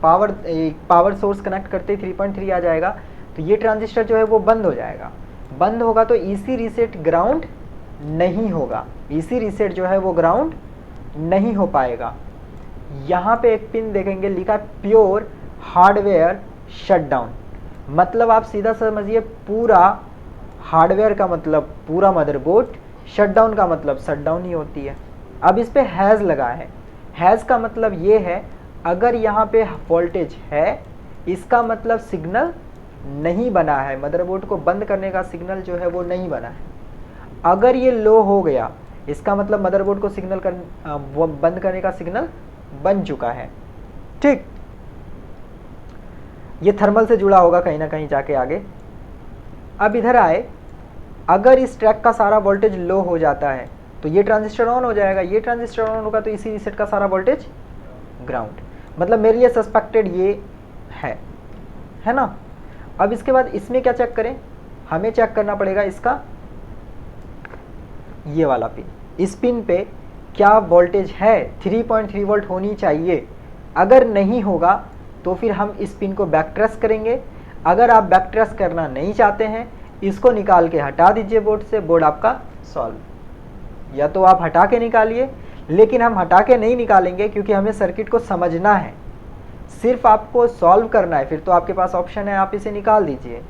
पावर सोर्स कनेक्ट करते ही 3.3 आ जाएगा, तो ये ट्रांजिस्टर जो है वो बंद हो जाएगा। बंद होगा तो इसी रीसेट ग्राउंड नहीं होगा, इसी रीसेट जो है वो ग्राउंड नहीं हो पाएगा। यहाँ पे एक पिन देखेंगे लिखा प्योर हार्डवेयर शटडाउन, मतलब आप सीधा समझिए पूरा हार्डवेयर का मतलब पूरा मदरबोर्ड, शटडाउन का मतलब शटडाउन ही होती है। अब इस पे हैज़ लगा है, हैज़ का मतलब ये है अगर यहाँ पे वोल्टेज है इसका मतलब सिग्नल नहीं बना है, मदरबोर्ड को बंद करने का सिग्नल जो है वो नहीं बना है। अगर ये लो हो गया इसका मतलब मदरबोर्ड को वो बंद करने का सिग्नल बन चुका है। ठीक, ये थर्मल से जुड़ा होगा कहीं ना कहीं जाके आगे। अब इधर आए, अगर इस ट्रैक का सारा वोल्टेज लो हो जाता है तो ये ट्रांजिस्टर ऑन हो जाएगा, ये ट्रांजिस्टर ऑन होगा तो इसी रीसेट का सारा वोल्टेज ग्राउंड, मतलब मेरे लिए सस्पेक्टेड ये है ना। अब इसके बाद इसमें क्या चेक करें, हमें चेक करना पड़ेगा इसका ये वाला पिन, इस पिन पे क्या वोल्टेज है, 3.3 वोल्ट होनी चाहिए। अगर नहीं होगा तो फिर हम इस पिन को बैक ट्रेस करेंगे। अगर आप बैक ट्रेस करना नहीं चाहते हैं इसको निकाल के हटा दीजिए बोर्ड से, बोर्ड आपका सॉल्व। या तो आप हटा के निकालिए, लेकिन हम हटा के नहीं निकालेंगे क्योंकि हमें सर्किट को समझना है, सिर्फ आपको सॉल्व करना है। फिर तो आपके पास ऑप्शन है, आप इसे निकाल दीजिए।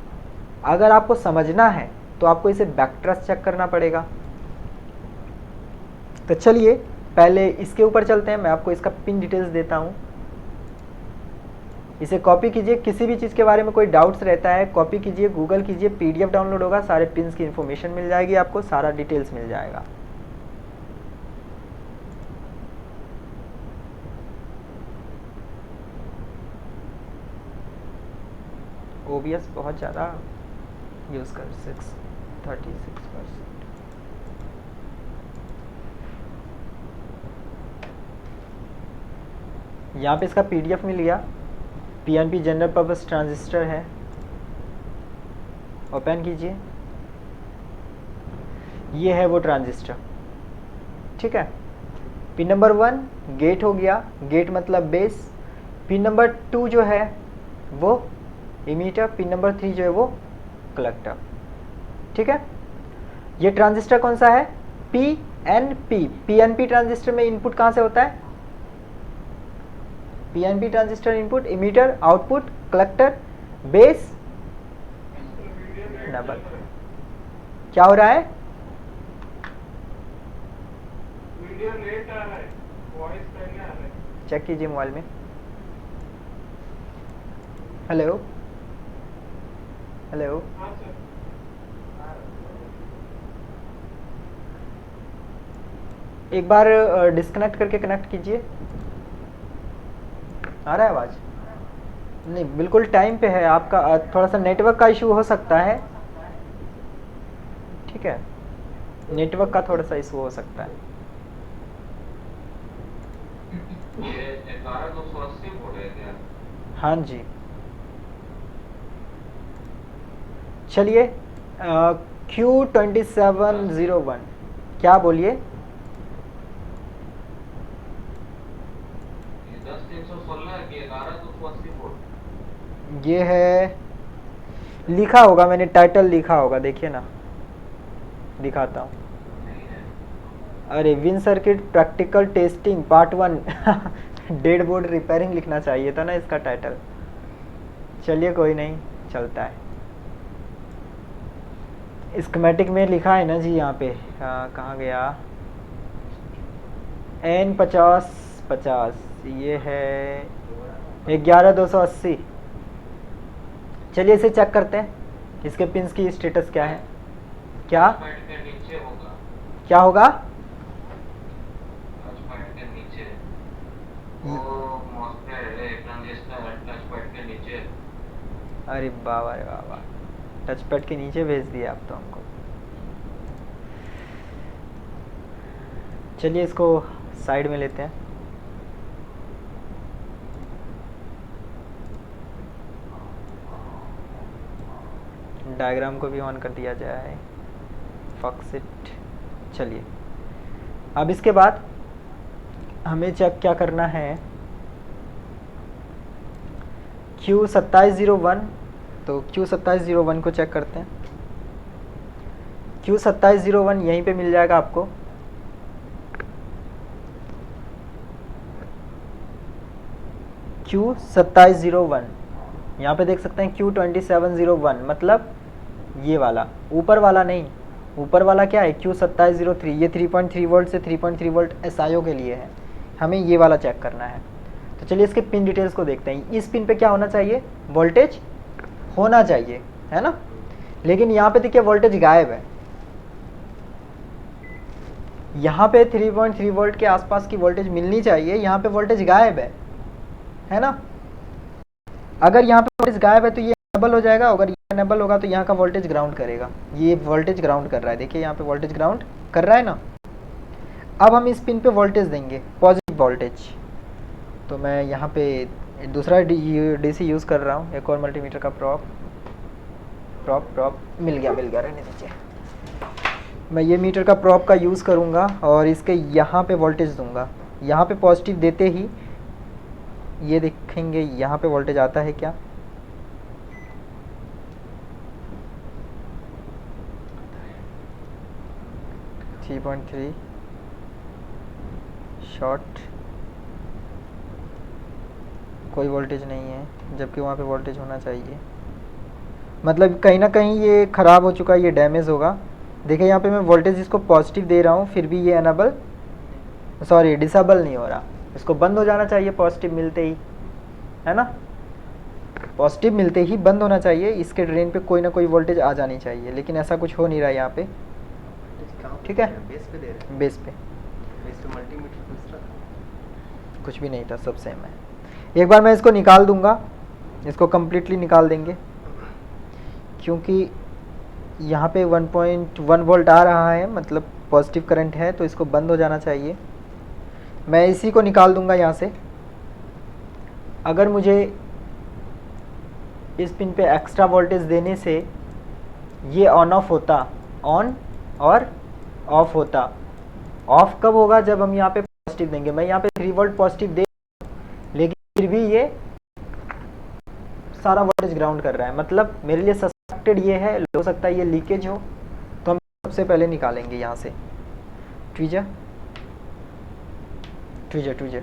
अगर आपको समझना है तो आपको इसे बैक ट्रेस चेक करना पड़ेगा। तो चलिए पहले इसके ऊपर चलते हैं, मैं आपको इसका पिन डिटेल्स देता हूँ। इसे कॉपी कीजिए, किसी भी चीज़ के बारे में कोई डाउट्स रहता है कॉपी कीजिए, गूगल कीजिए, PDF डाउनलोड होगा, सारे पिन्स की इन्फॉर्मेशन मिल जाएगी आपको, सारा डिटेल्स मिल जाएगा। OBS बहुत ज़्यादा यूज़ कर 36%। यहाँ पे इसका PDF मिल गया। PNP जनरल पर्पस ट्रांजिस्टर है, ओपन कीजिए। ये है वो ट्रांजिस्टर, ठीक है। पिन नंबर 1 गेट हो गया, गेट मतलब बेस। पिन नंबर 2 जो है वो इमीटर, पिन नंबर 3 जो है वो कलेक्टर, ठीक है। ये ट्रांजिस्टर कौन सा है? PNP। PNP ट्रांजिस्टर में इनपुट कहाँ से होता है? PNP transistor input emitter, output collector, base double. क्या हो रहा है? वीडियो लेट आ रहा है, वॉइस पहले आ रहा है। चेक कीजिए मोबाइल में। हेलो हेलो, हाँ सर। एक बार डिस्कनेक्ट करके कनेक्ट कीजिए। आ रहा है आवाज़? नहीं, बिल्कुल टाइम पे है आपका। थोड़ा सा नेटवर्क का इशू हो सकता है, ठीक है। नेटवर्क का थोड़ा सा इशू हो सकता है। ये 11280 वोल्ट है क्या? हाँ जी, चलिए। Q2701 क्या बोलिए? ये 10316 है कि 11280 वोल्ट? ये है, लिखा होगा, मैंने टाइटल लिखा होगा, देखिए ना, दिखाता हूँ। नहीं है। अरे win circuit practical testing part 1 dead board repairing लिखना चाहिए था ना इसका टाइटल। चलिए कोई नहीं, चलता है। स्कीमेटिक में लिखा है ना जी यहाँ पे, कहाँ गया? N5050, ये है 11280। चलिए इसे चेक करते हैं, इसके पिंस की स्टेटस क्या है। क्या पैड के नीचे होगा, क्या होगा? टच पैड के नीचे वो मॉसफेट है, ट्रांजिस्टर है, टच पैड के नीचे। अरे वाह अरे वाह वाह, टच पैड के नीचे भेज दिया आप तो हमको। चलिए इसको साइड में लेते हैं। डायग्राम को भी ऑन कर दिया जाए, फॉक्सिट। चलिए अब इसके बाद हमें चेक क्या करना है, Q2701। तो Q2701 को चेक करते हैं। Q2701 यहीं पे मिल जाएगा आपको। Q2701 यहाँ पे देख सकते हैं। Q2701 मतलब ये वाला, ऊपर वाला नहीं। ऊपर वाला क्या है? Q2703। ये 3.3 वोल्ट से 3.3 वोल्ट SIO के लिए है, हमें ये वाला चेक करना है। तो चलिए इसके पिन डिटेल्स को देखते हैं। इस पिन पे क्या होना चाहिए? वोल्टेज होना चाहिए, है ना। लेकिन यहाँ पे देखिए वोल्टेज गायब है। यहाँ पे 3.3 वोल्ट के आसपास की वोल्टेज मिलनी चाहिए, यहाँ पे वोल्टेज गायब है ना। अगर यहाँ पे वोल्टेज गायब है तो ये एनेबल हो जाएगा, अगर ये एनेबल होगा तो यहाँ का वोल्टेज ग्राउंड करेगा। ये वोल्टेज ग्राउंड कर रहा है, देखिए यहाँ पे वोल्टेज ग्राउंड कर रहा है ना। अब हम इस पिन पे वोल्टेज देंगे, पॉजिटिव वोल्टेज। तो मैं यहाँ पे दूसरा DC यूज़ कर रहा हूँ, एक और मल्टीमीटर का प्रॉप मिल गया रहने दीजिए। मैं ये मीटर का प्रॉप का यूज़ करूँगा और इसके यहाँ पे वोल्टेज दूंगा। यहाँ पे पॉजिटिव देते ही ये देखेंगे यहाँ पे वोल्टेज आता है क्या। थ्री 3.3 शॉर्ट, कोई वोल्टेज नहीं है, जबकि वहाँ पे वोल्टेज होना चाहिए। मतलब कहीं ना कहीं ये ख़राब हो चुका है, ये डैमेज होगा। देखिए यहाँ पे मैं वोल्टेज इसको पॉजिटिव दे रहा हूँ, फिर भी ये डिसेबल नहीं हो रहा। इसको बंद हो जाना चाहिए पॉजिटिव मिलते ही, है ना। पॉजिटिव मिलते ही बंद होना चाहिए। इसके ड्रेन पे कोई ना कोई वोल्टेज आ जानी चाहिए, लेकिन ऐसा कुछ हो नहीं रहा है यहाँ पे। ठीक है, बेस पे दे रहे हैं। बेस पे मल्टीमीटर दूसरा था। कुछ भी नहीं था, सब सेम है। एक बार मैं इसको निकाल दूंगा, इसको कम्प्लीटली निकाल देंगे। क्योंकि यहाँ पे 1.1 वोल्ट आ रहा है, मतलब पॉजिटिव करंट है, तो इसको बंद हो जाना चाहिए। मैं इसी को निकाल दूंगा यहाँ से। अगर मुझे इस पिन पे एक्स्ट्रा वोल्टेज देने से ये ऑन ऑफ होता, ऑन और ऑफ होता। ऑफ कब होगा? जब हम यहाँ पे पॉजिटिव देंगे। मैं यहाँ पे 3 वोल्ट पॉजिटिव दे, लेकिन फिर भी ये सारा वोल्टेज ग्राउंड कर रहा है, मतलब मेरे लिए सस्पेक्टेड ये है, हो सकता है ये लीकेज हो। तो हम सबसे पहले निकालेंगे यहाँ से ट्वीजर, ट्वीजर ट्वीजर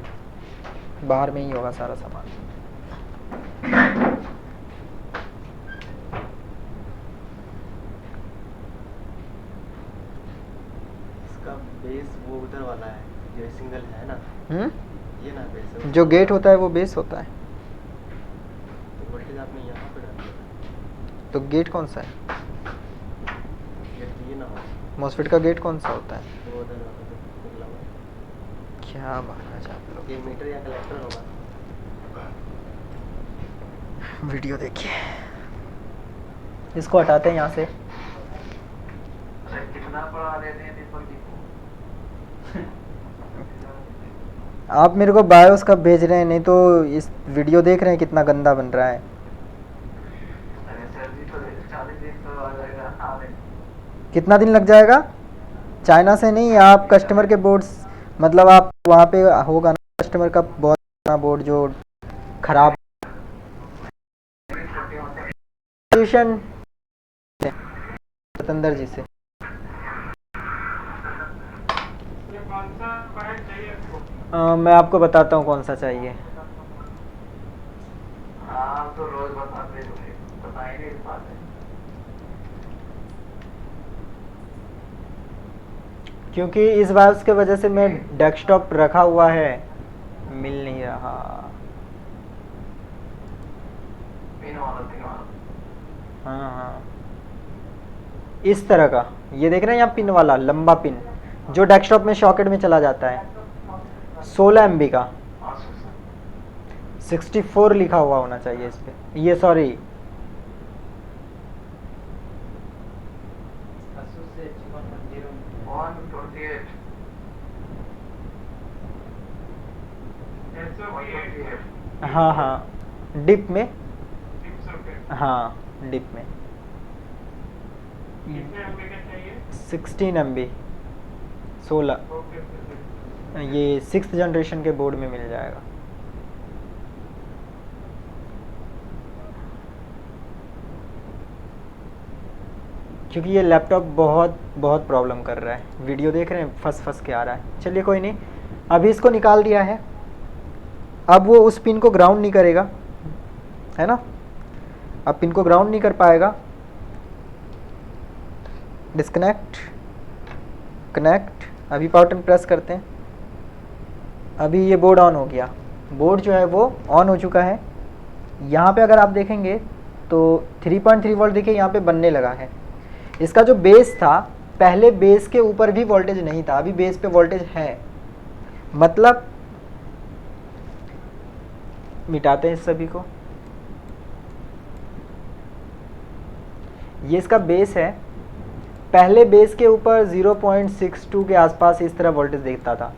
बाहर में ही होगा सारा सामान। इसका बेस वो उधर वाला है जो सिंगल है ना, ये ना बेस है। जो गेट होता है वो बेस होता है। तो वोल्टेज आपने यहाँ पे डाल दिया, तो गेट कौन सा है? ये ना हो, मॉस्फेट का गेट कौन सा होता है? वो उधर वाला जो निकला हुआ है। क्या बात है आप लोग, ये मीटर या कलेक्टर होगा। वीडियो देखिए। इसको हटाते हैं यहाँ से। अरे कितना पढ़ा देते हैं दीपक जी को? आप मेरे को बायोस कब भेज रहे हैं? नहीं तो इस वीडियो देख रहे हैं कितना गंदा बन रहा है। अरे सर जी तो 40 दिन तो आ जाएगा। हाँ कितना दिन लग जाएगा? चाइना से नहीं, आप कस्टमर के बोर्ड, मतलब आप वहाँ पे होगा ना कस्टमर का बहुत बड़ा बोर्ड जो खराब सॉल्यूशन सतंदर जी से। ये कौन सा कॉइल चाहिए आपको? मैं आपको बताता हूँ कौन सा चाहिए। आप तो रोज बताते हो, बता ही नहीं पाते। क्योंकि इस बायोस के वजह से मैं डेस्कटॉप रखा हुआ है, मिल नहीं रहा। पिन वाला हाँ हाँ, इस तरह का, ये देख रहे हैं यहाँ पिन वाला लंबा पिन जो डेस्कटॉप में सॉकेट में चला जाता है, 16 MB का। 64 लिखा हुआ होना चाहिए इस पे, ये सॉरी Asus से H110 128 SO8 हाँ हाँ डिप में, 600 हाँ डिप में कितने एमबी का चाहिए? 16 MB 16, ओके सर। ये 6th जनरेशन के बोर्ड में मिल जाएगा। क्योंकि ये लैपटॉप बहुत बहुत प्रॉब्लम कर रहा है, वीडियो देख रहे हैं फंस फंस के आ रहा है। चलिए कोई नहीं, अभी इसको निकाल दिया है। अब वो उस पिन को ग्राउंड नहीं करेगा, है ना? अब पिन को ग्राउंड नहीं कर पाएगा। Disconnect, connect. अभी पावर बटन प्रेस करते हैं। अभी ये बोर्ड ऑन हो गया, बोर्ड जो है वो ऑन हो चुका है। यहाँ पे अगर आप देखेंगे तो 3.3 वोल्ट देखिए यहाँ पे बनने लगा है। इसका जो बेस था, पहले बेस के ऊपर भी वोल्टेज नहीं था, अभी बेस पे वोल्टेज है। मतलब मिटाते हैं इस सभी को। ये इसका बेस है, पहले बेस के ऊपर 0.62 के आसपास इस तरह वोल्टेज देखता था।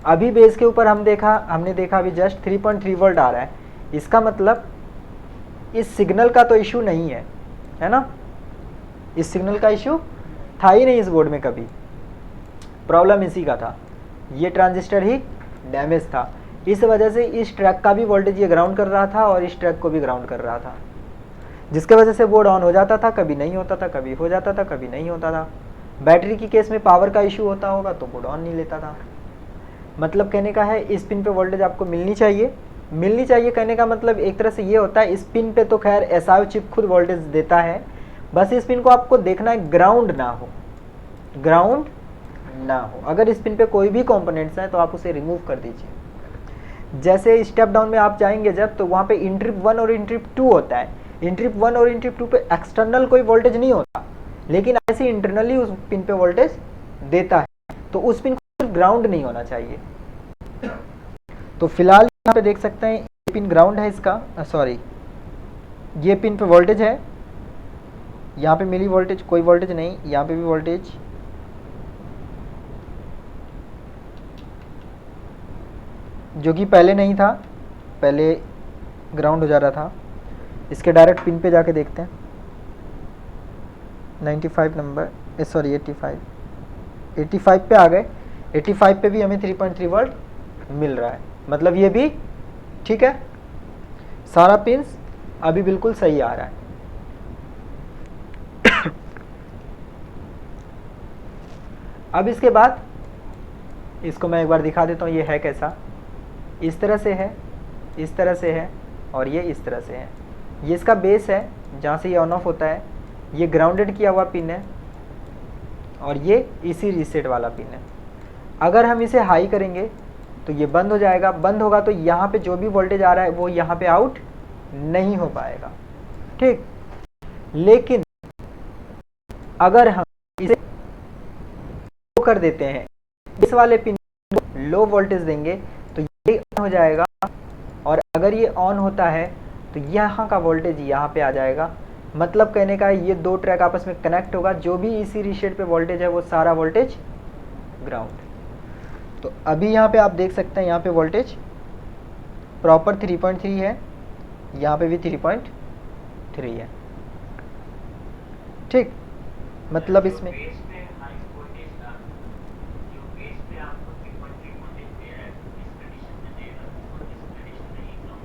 अभी बेस के ऊपर हमने देखा अभी जस्ट 3.3 वोल्ट आ रहा है। इसका मतलब इस सिग्नल का तो इशू नहीं है ना? इस सिग्नल का इशू था ही नहीं इस बोर्ड में कभी, प्रॉब्लम इसी का था। ये ट्रांजिस्टर ही डैमेज था, इस वजह से इस ट्रैक का भी वोल्टेज ये ग्राउंड कर रहा था और इस ट्रैक को भी ग्राउंड कर रहा था, जिसके वजह से बोर्ड ऑन हो जाता था, कभी नहीं होता था, कभी हो जाता था, कभी नहीं होता था। बैटरी की केस में पावर का इशू होता होगा तो बोर्ड ऑन नहीं लेता था। मतलब कहने का है इस पिन पे वोल्टेज आपको मिलनी चाहिए कहने का मतलब एक तरह से ये होता है, इस पिन पे तो खैर SIO चिप खुद वोल्टेज देता है, बस इस पिन को आपको देखना है ग्राउंड ना हो। अगर इस पिन पे कोई भी कंपोनेंट्स हैं तो आप उसे रिमूव कर दीजिए। जैसे स्टेप डाउन में आप जाएंगे जब, तो वहाँ पे इंट्रिप 1 और इंट्रिप 2 होता है। इंट्रिप 1 और इंट्रिप 2 पे एक्सटर्नल कोई वोल्टेज नहीं होता, लेकिन ऐसे इंटरनली उस पिन पे वोल्टेज देता है, तो उस पिन को ग्राउंड नहीं होना चाहिए। तो फिलहाल यहाँ पे देख सकते हैं ये पिन ग्राउंड है इसका, सॉरी ये पिन पे वोल्टेज है यहाँ पे मिली वोल्टेज, कोई वोल्टेज नहीं, यहाँ पे भी वोल्टेज, जो कि पहले नहीं था, पहले ग्राउंड हो जा रहा था। इसके डायरेक्ट पिन पे जाके देखते हैं। 95 नंबर, सॉरी 85 पे आ गए। 85 पे भी हमें 3.3 वोल्ट मिल रहा है, मतलब ये भी ठीक है, सारा पिन्स अभी बिल्कुल सही आ रहा है। अब इसके बाद इसको मैं एक बार दिखा देता हूँ ये है कैसा। इस तरह से है, इस तरह से है, और ये इस तरह से है। ये इसका बेस है जहाँ से ये ऑन ऑफ होता है, ये ग्राउंडेड किया हुआ पिन है, और ये इसी रीसेट वाला पिन है। अगर हम इसे हाई करेंगे तो ये बंद हो जाएगा, बंद होगा तो यहाँ पे जो भी वोल्टेज आ रहा है वो यहाँ पे आउट नहीं हो पाएगा, ठीक। लेकिन अगर हम इसे लो कर देते हैं, इस वाले पिन को लो वोल्टेज देंगे तो ये ऑन हो जाएगा, और अगर ये ऑन होता है तो यहाँ का वोल्टेज यहाँ पे आ जाएगा। मतलब कहने का है ये दो ट्रैक आपस में कनेक्ट होगा, जो भी इसी रीसेट पे वोल्टेज है वो सारा वोल्टेज ग्राउंड। तो अभी यहाँ पे आप देख सकते हैं, यहाँ पे वोल्टेज प्रॉपर 3.3 है, यहाँ पे भी 3.3 है, ठीक। मतलब इसमें बेस पे हाई वोल्टेज था, जो बेस पे आपको 3.3 वोल्टेज दे रहा है, इस कंडीशन में देगा, और इस कंडीशन में ही कम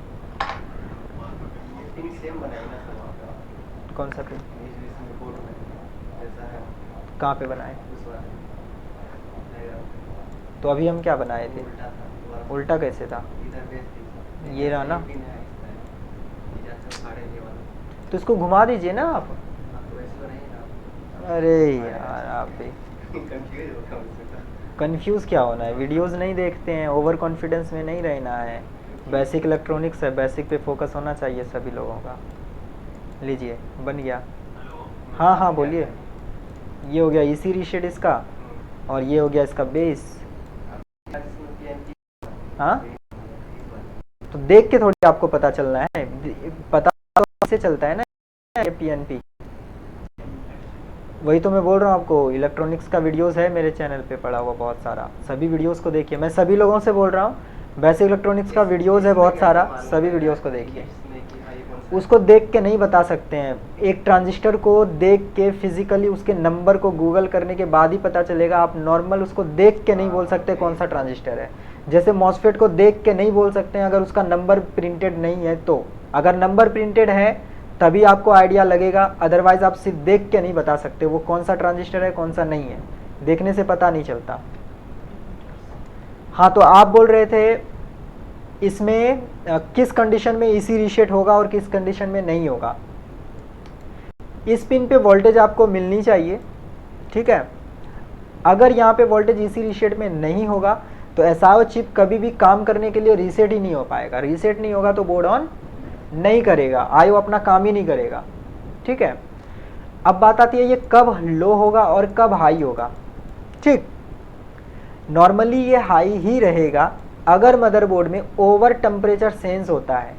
और ये पिन सेम बनाए ना सब वहाँ पे, कौन सा पिन, इसमें बोर्ड में जैसा है कहाँ पे बनाए? उस वाले तो अभी हम क्या बनाए थे? उल्टा था, उल्टा कैसे था? इधर बेस थी, ये रहा ना? पिन है इस तरह, इधर से फाड़े ये वाला, तो इसको घुमा दीजिए ना आप। आप तो ऐसे नहीं ना, अरे यार आप भी कंफ्यूज होगा उसमें। कंफ्यूज क्या होना है, वीडियोस नहीं देखते हैं, ओवर कॉन्फिडेंस में नहीं रहना है। बेसिक इलेक्ट्रॉनिक्स है, बेसिक पे फोकस होना चाहिए सभी लोगों का। लीजिए बन गया। हाँ हाँ बोलिए। ये हो गया इसी रीसेट इसका, और ये हो गया इसका बेस। हाँ तो देख के थोड़ी आपको पता चलना है, पता तो कैसे चलता है ना ये पीएनपी। वही तो मैं बोल रहा हूँ आपको, इलेक्ट्रॉनिक्स का वीडियोस है मेरे चैनल पे पड़ा हुआ बहुत सारा, सभी वीडियोस को देखिए। मैं सभी लोगों से बोल रहा हूँ, बेसिक इलेक्ट्रॉनिक्स का वीडियोस है बहुत सारा, सभी वीडियोस को देखिए। उसको देख के नहीं बता सकते हैं, एक ट्रांजिस्टर को देख के फिजिकली उसके नंबर को गूगल करने के बाद ही पता चलेगा। आप नॉर्मल उसको देख के नहीं बोल सकते कौन सा ट्रांजिस्टर है। जैसे मॉसफेट को देख के नहीं बोल सकते हैं अगर उसका नंबर प्रिंटेड नहीं है तो। अगर नंबर प्रिंटेड है तभी आपको आइडिया लगेगा, अदरवाइज आप सिर्फ देख के नहीं बता सकते वो कौन सा ट्रांजिस्टर है कौन सा नहीं है, देखने से पता नहीं चलता। हाँ तो आप बोल रहे थे इसमें किस कंडीशन में इसी रीसेट होगा और किस कंडीशन में नहीं होगा। इस पिन पे वोल्टेज आपको मिलनी चाहिए, ठीक है। अगर यहाँ पे वोल्टेज इसी रीसेट में नहीं होगा तो एसआईओ चिप कभी भी काम करने के लिए रीसेट ही नहीं हो पाएगा। रीसेट नहीं होगा तो बोर्ड ऑन नहीं करेगा, आईओ अपना काम ही नहीं करेगा, ठीक है। अब बात आती है ये कब लो होगा और कब हाई होगा, ठीक। नॉर्मली ये हाई ही रहेगा अगर मदरबोर्ड में ओवर टेम्परेचर सेंस होता है।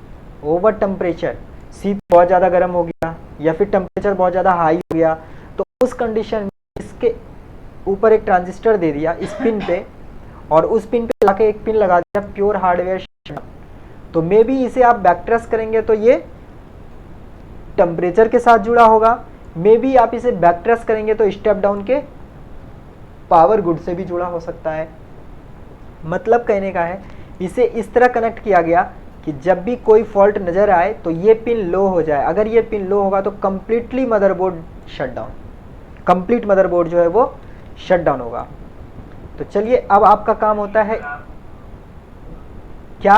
ओवर टेम्परेचर, सीपीयू बहुत ज़्यादा गर्म हो गया या फिर टेम्परेचर बहुत ज़्यादा हाई हो गया, तो उस कंडीशन में इसके ऊपर एक ट्रांजिस्टर दे दिया इस पिन पे, और उस पिन पे लाके एक पिन लगा दिया प्योर हार्डवेयर, तो मे बी इसे आप बैक ट्रेस करेंगे तो ये टेम्परेचर के साथ जुड़ा होगा। मे बी आप इसे बैक ट्रेस करेंगे तो स्टेप डाउन के पावर गुड से भी जुड़ा हो सकता है। मतलब कहने का है इसे इस तरह कनेक्ट किया गया कि जब भी कोई फॉल्ट नज़र आए तो ये पिन लो हो जाए। अगर ये पिन लो होगा तो completely motherboard shut down, complete motherboard जो है वो शट डाउन होगा। तो चलिए अब आपका काम होता है क्या,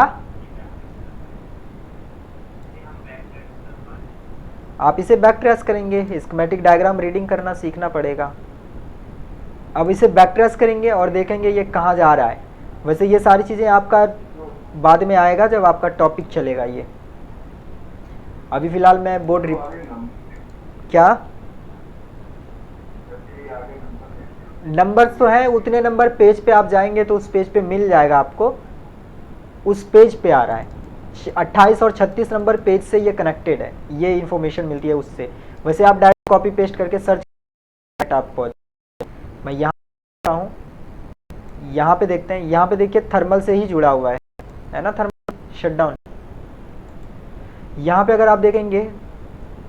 आप इसे बैक ट्रेस करेंगे, स्कीमेटिक डायग्राम रीडिंग करना सीखना पड़ेगा। अब इसे बैक ट्रेस करेंगे और देखेंगे ये कहाँ जा रहा है। वैसे ये सारी चीज़ें आपका बाद में आएगा जब आपका टॉपिक चलेगा ये। अभी फ़िलहाल मैं बोर्ड क्या नंबर्स तो हैं, उतने नंबर पेज पे आप जाएंगे तो उस पेज पे मिल जाएगा आपको, उस पेज पे आ रहा है। 28 और 36 नंबर पेज से ये कनेक्टेड है, ये इन्फॉर्मेशन मिलती है उससे। वैसे आप डायरेक्ट कॉपी पेस्ट करके सर्च आप पहुँच। मैं यहाँ हूँ, यहाँ पे देखते हैं, यहाँ पे देखिए थर्मल से ही जुड़ा हुआ है ना, थर्मल शटडाउन। यहाँ पे अगर आप देखेंगे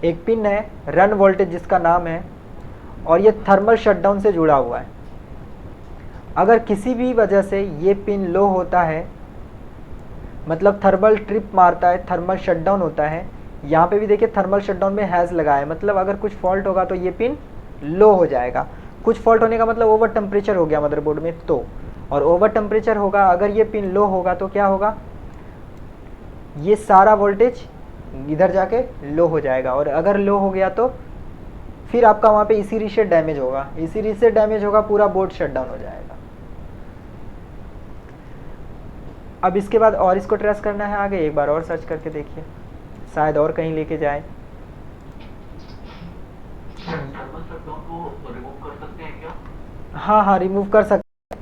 एक पिन है रन वोल्टेज जिसका नाम है, और ये थर्मल शटडाउन से जुड़ा हुआ है। अगर किसी भी वजह से ये पिन लो होता है, मतलब थर्मल ट्रिप मारता है, थर्मल शटडाउन होता है, यहाँ पे भी देखिए थर्मल शटडाउन में हैज़ लगा है, मतलब अगर कुछ फॉल्ट होगा तो ये पिन लो हो जाएगा। कुछ फॉल्ट होने का मतलब ओवर टेम्परेचर हो गया मदरबोर्ड में तो, और ओवर टेम्परेचर होगा, अगर ये पिन लो होगा तो क्या होगा, ये सारा वोल्टेज इधर जाके लो हो जाएगा, और अगर लो हो गया तो फिर आपका वहाँ पे इसी रीसेट डैमेज होगा, इसी रीसेट डैमेज होगा, पूरा बोर्ड शटडाउन हो जाएगा। अब इसके बाद और इसको ट्रेस करना है आगे, एक बार और सर्च करके देखिए, शायद और कहीं लेके जाए। थर्मल शटडाउन को रिमूव कर सकते हैं क्या? हाँ हाँ, रिमूव कर सकते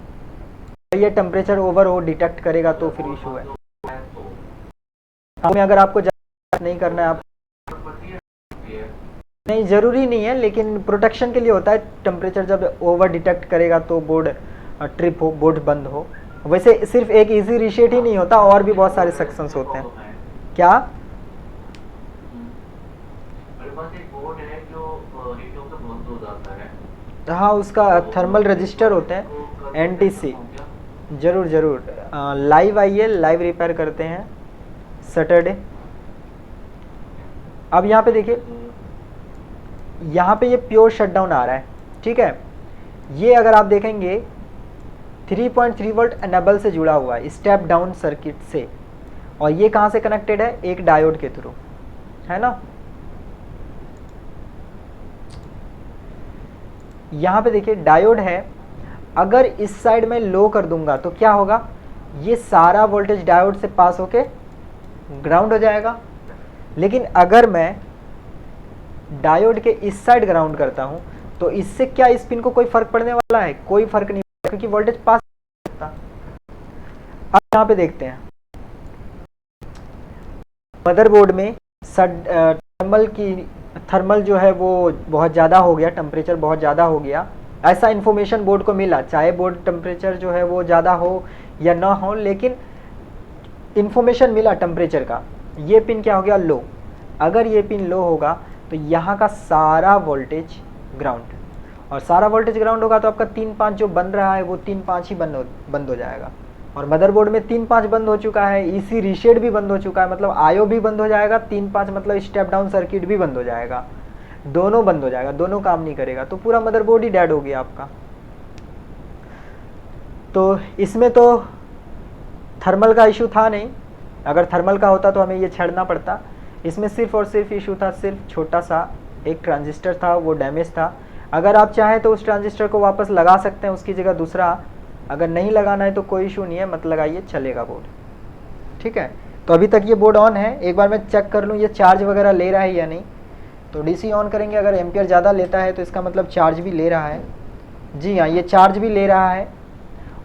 हैं। ये टेम्परेचर ओवर हो डिटेक्ट करेगा तो फिर इशू है। हमें अगर आपको नहीं करना है, आप नहीं, ज़रूरी नहीं है, लेकिन प्रोटेक्शन के लिए होता है। टेम्परेचर जब ओवर डिटेक्ट करेगा तो बोर्ड ट्रिप हो, बोर्ड बंद हो। वैसे सिर्फ एक इजी रीसेट ही नहीं होता, और भी बहुत सारे सेक्शंस होते हैं। क्या? मेरे पास एक बोर्ड है जो हीट होकर बंद हो जाता है। हाँ, उसका थर्मल रजिस्टर होते हैं, एनटीसी। ज़रूर ज़रूर, लाइव आइए, लाइव रिपेयर करते हैं सैटरडे। अब यहाँ पे देखिए, यहाँ पे ये प्योर शटडाउन आ रहा है, ठीक है। ये अगर आप देखेंगे 3.3 वोल्ट एनेबल से जुड़ा हुआ है, स्टेप डाउन सर्किट से, और ये कहाँ से कनेक्टेड है, एक डायोड के थ्रू, है ना। यहाँ पे देखिए डायोड है, अगर इस साइड में लो कर दूंगा तो क्या होगा, ये सारा वोल्टेज डायोड से पास होके ग्राउंड हो जाएगा। लेकिन अगर मैं डायोड के इस साइड ग्राउंड करता हूं तो इससे क्या इस पिन को कोई फर्क पड़ने वाला है? कोई फर्क नहीं पड़ेगा, क्योंकि वोल्टेज पास नहीं होता। अब यहाँ पे देखते हैं मदरबोर्ड में थर्मल जो है वो बहुत ज़्यादा हो गया, टेम्परेचर बहुत ज़्यादा हो गया, ऐसा इन्फॉर्मेशन बोर्ड को मिला। चाहे बोर्ड टेम्परेचर जो है वो ज़्यादा हो या ना हो, लेकिन इन्फॉर्मेशन मिला टेम्परेचर का। ये पिन क्या हो गया, लो। अगर ये पिन लो होगा तो यहाँ का सारा वोल्टेज ग्राउंड, और सारा वोल्टेज ग्राउंड होगा तो आपका 3-5 जो बन रहा है वो 3-5 ही बंद हो जाएगा। और मदरबोर्ड में 3-5 बंद हो चुका है, इसी रीसेट भी बंद हो चुका है, मतलब आयो भी बंद हो जाएगा, 3-5 मतलब स्टेप डाउन सर्किट भी बंद हो जाएगा, दोनों बंद हो जाएगा, दोनों काम नहीं करेगा, तो पूरा मदरबोर्ड ही डेड हो गया आपका। तो इसमें तो थर्मल का इशू था नहीं, अगर थर्मल का होता तो हमें ये छेड़ना पड़ता। इसमें सिर्फ और सिर्फ इशू था, सिर्फ छोटा सा एक ट्रांजिस्टर था, वो डैमेज था। अगर आप चाहें तो उस ट्रांजिस्टर को वापस लगा सकते हैं, उसकी जगह दूसरा। अगर नहीं लगाना है तो कोई इशू नहीं है, मत लगाइए, चलेगा बोर्ड, ठीक है। तो अभी तक ये बोर्ड ऑन है, एक बार मैं चेक कर लूँ ये चार्ज वगैरह ले रहा है या नहीं। तो डीसी ऑन करेंगे, अगर एम्पियर ज़्यादा लेता है तो इसका मतलब चार्ज भी ले रहा है। जी हाँ, ये चार्ज भी ले रहा है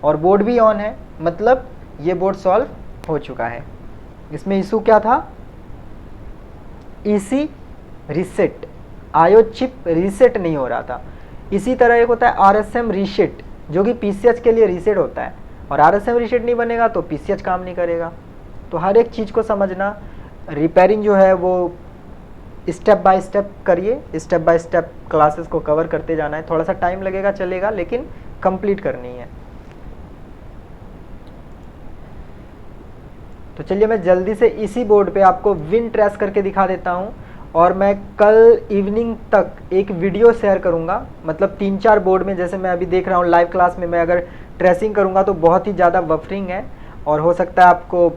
और बोर्ड भी ऑन है, मतलब ये बोर्ड सॉल्व हो चुका है। इसमें इशू क्या था, ईसी रीसेट, आयो चिप रीसेट नहीं हो रहा था। इसी तरह एक होता है आरएसएम रीसेट, जो कि पीसीएच के लिए रीसेट होता है, और आरएसएम रीसेट नहीं बनेगा तो पीसीएच काम नहीं करेगा। तो हर एक चीज़ को समझना, रिपेयरिंग जो है वो स्टेप बाय स्टेप करिए, स्टेप बाय स्टेप क्लासेस को कवर करते जाना है। थोड़ा सा टाइम लगेगा, चलेगा, लेकिन कंप्लीट करनी है। तो चलिए मैं जल्दी से इसी बोर्ड पे आपको विन ट्रेस करके दिखा देता हूँ, और मैं कल इवनिंग तक एक वीडियो शेयर करूँगा, मतलब 3-4 बोर्ड में, जैसे मैं अभी देख रहा हूँ लाइव क्लास में, मैं अगर ट्रेसिंग करूँगा तो बहुत ही ज़्यादा बफरिंग है, और हो सकता है आपको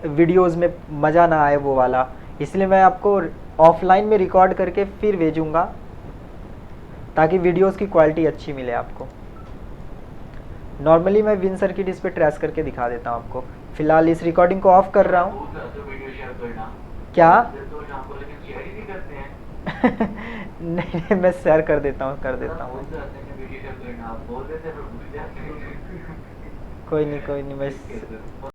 वीडियोज़ में मज़ा ना आए वो वाला, इसलिए मैं आपको ऑफलाइन में रिकॉर्ड करके फिर भेजूँगा, ताकि वीडियोज़ की क्वालिटी अच्छी मिले आपको। नॉर्मली मैं विन सर्किट इस पर ट्रेस करके दिखा देता हूँ आपको। फिलहाल इस रिकॉर्डिंग को ऑफ कर रहा हूँ। क्या? नहीं, मैं शेयर कर देता हूँ, कोई नहीं, मैं